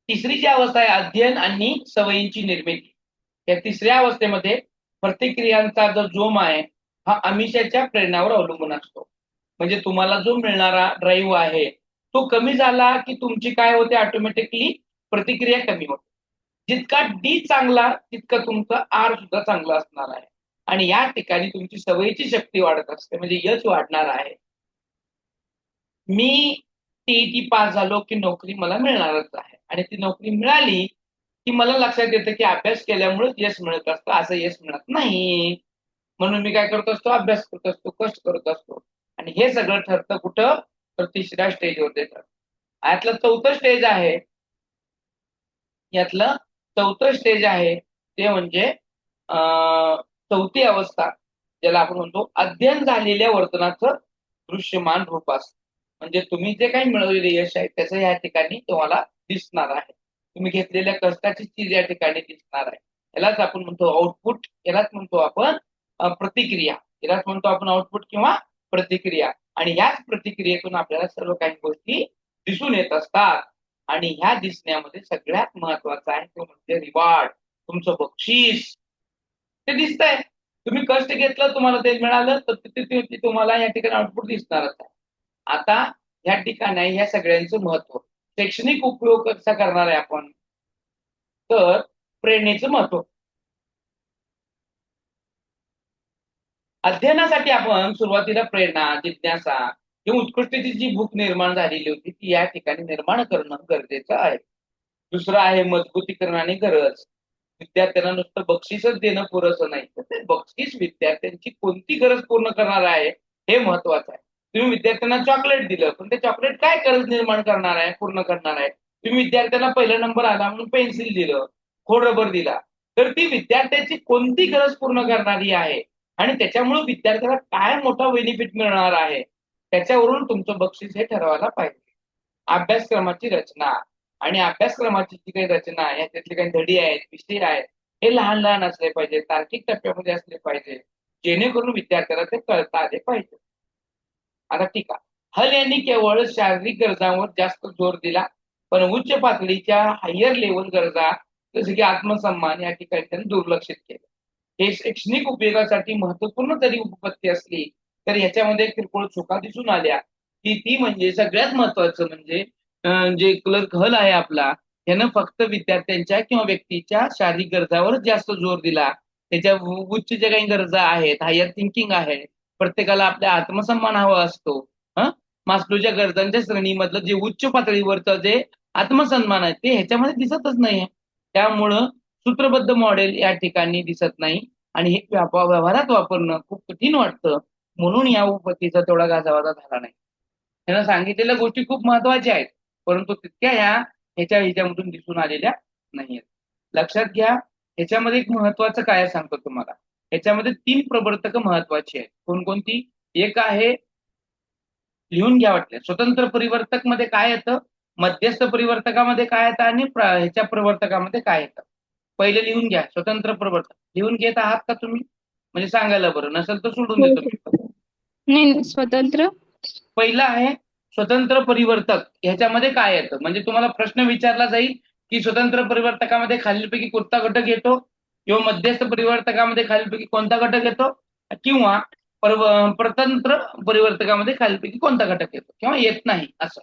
तिसरी जी अवस्था आहे, अध्ययन आणि सवयींची निर्मिती. या तिसऱ्या अवस्थेमध्ये प्रतिक्रियांचा जो जोम आहे, हा आमिषाच्या प्रेरणावर अवलंबून असतो. म्हणजे तुम्हाला जो मिळणारा ड्राईव्ह आहे, तो कमी झाला की तुमची काय होते? ऑटोमॅटिकली प्रतिक्रिया कमी होते. जितका डी चांगला तितका तुमचा आर सुद्धा चांगला असणार आहे. आणि या ठिकाणी तुमची सवयीची शक्ती वाढत असते, म्हणजे यश वाढणार आहे. मी टीईटी पास झालो की नोकरी मला मिळणारच आहे आणि ती नोकरी मिळाली की मला लक्षात येतं की अभ्यास केल्यामुळे यश मिळत असतं, असं यश मिळत नाही. म्हणून मी काय करत असतो, अभ्यास करत असतो, कष्ट करत असतो. आणि हे सगळं ठरतं कुठं, तर तिसऱ्या स्टेजवर ठरतं. यातलं चौथं स्टेज आहे, यातलं चौथं स्टेज आहे ते म्हणजे चौथी अवस्था, ज्याला आपण म्हणतो अध्ययन झालेल्या वर्तनाचं दृश्यमान रूप असतं. म्हणजे तुम्ही जे काही मिळवलेले यश आहे त्याचं या ठिकाणी तुम्हाला दिसणार आहे. तुम्ही घेतलेल्या कष्टाची चीज या ठिकाणी दिसणार आहे. यालाच आपण म्हणतो आउटपुट, यालाच म्हणतो आपण प्रतिक्रिया, यालाच म्हणतो आपण आउटपुट किंवा प्रतिक्रिया. आणि ह्याच प्रतिक्रियेतून आपल्याला सर्व काही गोष्टी दिसून येत असतात. आणि ह्या दिसण्यामध्ये सगळ्यात महत्वाचं आहे तो म्हणजे रिवॉर्ड, तुमचं बक्षीस. ते दिसतंय, तुम्ही कष्ट घेतलं, तुम्हाला ते मिळालं, तर ते तुम्हाला या ठिकाणी आउटपुट दिसणारच आहे. आता या ठिकाणी ह्या सगळ्यांचं महत्व, शैक्षणिक उपयोग कसा करणार आहे आपण, तर प्रेरणेचं महत्व. अध्ययनासाठी आपण सुरुवातीला प्रेरणा, जिज्ञासा किंवा उत्कृष्टतेची जी भूक निर्माण झालेली होती ती या ठिकाणी निर्माण करणं गरजेचं आहे. दुसरं आहे मजबूतीकरण आणि गरज. विद्यार्थ्यांना नुसतं बक्षीसच देणं पुरेसं नाही, तर ते बक्षीस विद्यार्थ्यांची कोणती गरज पूर्ण करणार आहे हे महत्वाचं आहे. तुम्ही विद्यार्थ्यांना चॉकलेट दिलं, पण ते चॉकलेट काय गरज निर्माण करणार आहे, पूर्ण करणार आहे. तुम्ही विद्यार्थ्यांना पहिला नंबर आला म्हणून पेन्सिल दिलं, खोड रबर दिला, तर ती विद्यार्थ्याची कोणती गरज पूर्ण करणारी आहे आणि त्याच्यामुळे विद्यार्थ्याला काय मोठा बेनिफिट मिळणार आहे, त्याच्यावरून तुमचं बक्षीस हे ठरवायला पाहिजे. अभ्यासक्रमाची रचना आणि अभ्यासक्रमाची जी काही रचना आहे, त्यातले काही धडी आहेत, विषय आहेत, हे लहान लहान असले पाहिजे, तार्किक टप्प्यामध्ये असले पाहिजे, जेणेकरून विद्यार्थ्याला ते कळता आले पाहिजे. आता ठीक आहे, हल यांनी केवळ शारीरिक गरजांवर जास्त जोर दिला, पण उच्च पातळीच्या हायर लेवल गरजा जसे की आत्मसन्मान या ठिकाणी त्यांनी दुर्लक्षित केलं. हे शैक्षणिक उपयोगासाठी महत्वपूर्ण जरी उपपत्ती असली तर ह्याच्यामध्ये किरकोळ चुका दिसून आल्या, की ती म्हणजे सगळ्यात महत्वाचं म्हणजे जे क्लर्क हल आहे आपला, ह्यानं फक्त विद्यार्थ्यांच्या किंवा व्यक्तीच्या शारीरिक गरजावर जास्त जोर दिला. त्याच्या उच्च ज्या काही गरजा आहेत, हायर थिंकिंग आहे, प्रत्येकाला आपल्या आत्मसन्मान हवा असतो. मास्लोच्या गरजांच्या श्रेणीमधलं जे उच्च पातळीवरचं जे आत्मसन्मान आहे ते ह्याच्यामध्ये दिसतच नाहीये. त्यामुळं सूत्रबद्ध मॉडेल या ठिकाणी दिसत नाही आणि हे व्यवहारात वापरणं खूप कठीण वाटतं. म्हणून या उपपत्तीचा तेवढा गाजावाजा झाला नाही. त्यांना सांगितलेल्या गोष्टी खूप महत्वाच्या आहेत, परंतु तितक्या ह्याच्यामधून दिसून आलेल्या नाहीयेत. लक्षात घ्या, ह्याच्यामध्ये एक महत्वाचं काय सांगतो तुम्हाला. ह्याच्यामध्ये 3 प्रवर्तक महत्वाची आहेत. कोणकोणती? एक आहे, लिहून घ्या वाटलं, स्वतंत्र परिवर्तक मध्ये काय येतं, मध्यस्थ परिवर्तकामध्ये काय येतं आणि ह्याच्या प्रवर्तकामध्ये काय येतं. पहिले लिहून घ्या, स्वतंत्र प्रवर्तक. लिहून घेत आहात का तुम्ही? म्हणजे सांगायला बरं, नसेल तर सोडून हो, देतो. नाही, स्वतंत्र. पहिला आहे स्वतंत्र परिवर्तक. ह्याच्यामध्ये काय येतं, म्हणजे तुम्हाला प्रश्न विचारला जाईल की स्वतंत्र परिवर्तकामध्ये खालीलपैकी कोणता घटक येतो, किंवा मध्यस्थ परिवर्तकामध्ये खालीलपैकी कोणता घटक येतो, किंवा परतंत्र परिवर्तकामध्ये खालीलपैकी कोणता घटक येतो किंवा येत नाही, असं.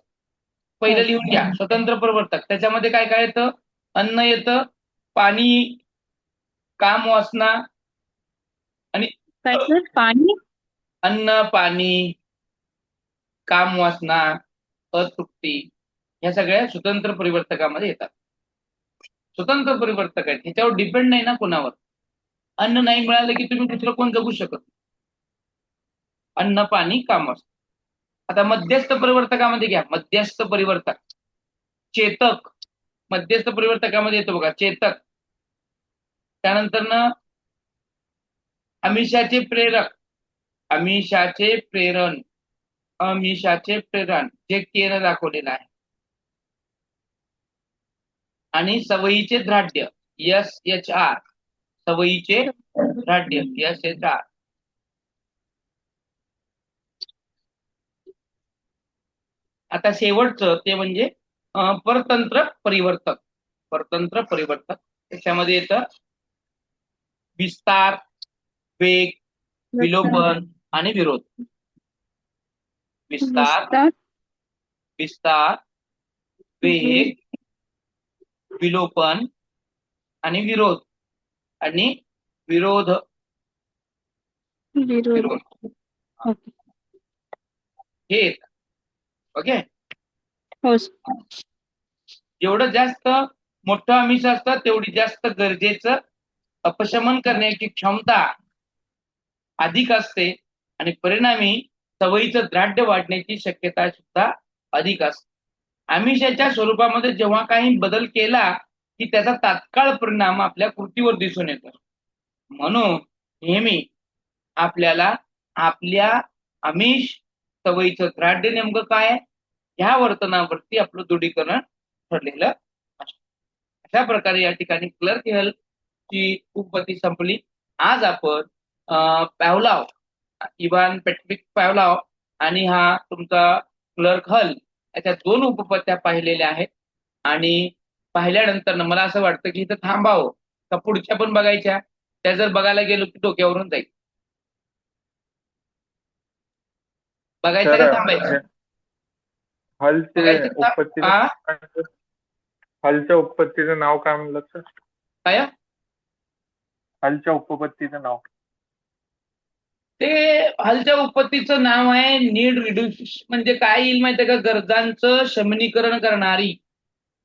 पहिलं लिहून घ्या, स्वतंत्र परिवर्तक. त्याच्यामध्ये काय काय येतं? अन्न येतं, पाणी, काम, वासना आणि काय सर? पाणी. अन्न, पाणी, काम, वासना, अतृप्ती, ह्या सगळ्या स्वतंत्र परिवर्तकामध्ये येतात. स्वतंत्र परिवर्तक आहेत, ह्याच्यावर डिपेंड नाही ना कोणावर. अन्न नाही मिळालं की तुम्ही दुसरं कोण जगू शकत. अन्न, पाणी, काम, वासना. आता मध्यस्थ परिवर्तकामध्ये घ्या, मध्यस्थ परिवर्तक. चेतक मध्यस्थ परिवर्तकामध्ये येतो बघा, चेतक. त्यानंतर ना आमिषाचे प्रेरक, आमिषाचे प्रेरण, आमिषाचे प्रेरण जे केर दाखवलेलं आहे. आणि सवयीचे द्राढ्य, SHR, सवयीचे द्राढ्य, SHR. आता शेवटचं ते म्हणजे परतंत्र परिवर्तक. परतंत्र परिवर्तक त्याच्यामध्ये येतं विस्तार, वेग, विलोपन आणि विरोध. विस्तार, विस्तार, वेग, विलोपन आणि विरोध आणि विरोध. विरोध. विरोध हे येतं. ओके. हो सर. जेवढं जास्त मोठं आमिष असतं तेवढी जास्त गरजेचं अपशमन करण्याची क्षमता अधिक असते आणि परिणामी सवयीचं द्राढ्य वाढण्याची शक्यता सुद्धा अधिक असते. आमिषाच्या स्वरूपामध्ये जेव्हा काही बदल केला की त्याचा तात्काळ परिणाम आपल्या कृतीवर दिसून येतो. म्हणून नेहमी आपल्याला आपल्या आमिष सवयीचं द्राढ्य नेमकं काय आहे ह्या वर्तनावरती आपलं दृढीकरण ठरलेलं असतं. अशा प्रकारे या ठिकाणी क्लर्क हेल्थ ची उत्पत्ती संपली. आज आपण पॅव्लॉव, इव्हान पेट्रिक पॅव्लॉव आणि हा तुमचा क्लर्क हल याच्या 2 उपपत्त्या पाहिलेल्या आहेत आणि पाहिल्यानंतर मला असं वाटतं की इथं थांबावं का पुढच्या पण बघायच्या. त्या जर बघायला गेलो की डोक्यावरून जाईल. बघायचं सर का थांबायचं? हलचे बघायचं का? उत्पत्तीचं हलच्या उत्पत्तीचं नाव काय म्हणलं सर? काय हलच्या उपपत्तीचं नाव ते हलच्या उत्पत्तीचं नाव आहे नीड रिड्यूस. म्हणजे काय येईल माहितीये का? गरजांचं शमनीकरण करणारी,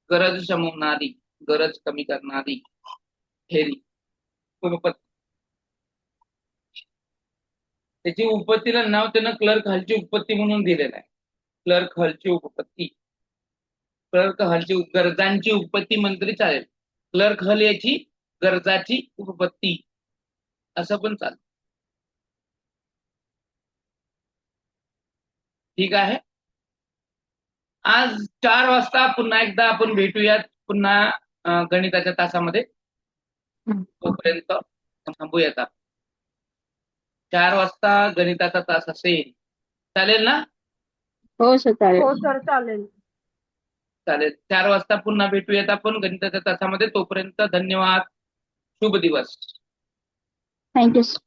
गरज शमवणारी, गरज कमी करणारी थेरी उपपत्ती. त्याची उपपत्तीला नाव त्यानं क्लर्क हलची उत्पत्ती म्हणून दिलेलं आहे. क्लर्क हलची उपपत्ती. क्लर्क हलची गरजांची उपपत्ती मंत्री चालेल. क्लर्क हल याची गरजाची उपपत्ती असं पण चालेल. ठीक आहे. आज 4 वाजता पुन्हा एकदा आपण भेटूयात पुन्हा गणिताच्या तासामध्ये. तोपर्यंत थांबूयात. 4 वाजता गणिताचा तास असेल. चालेल ना? हो सर चालेल. हो सर चालेल. चालेल. 4 वाजता पुन्हा भेटूयात आपण गणिताच्या तासामध्ये. तोपर्यंत धन्यवाद. शुभ दिवस. Thank you sir.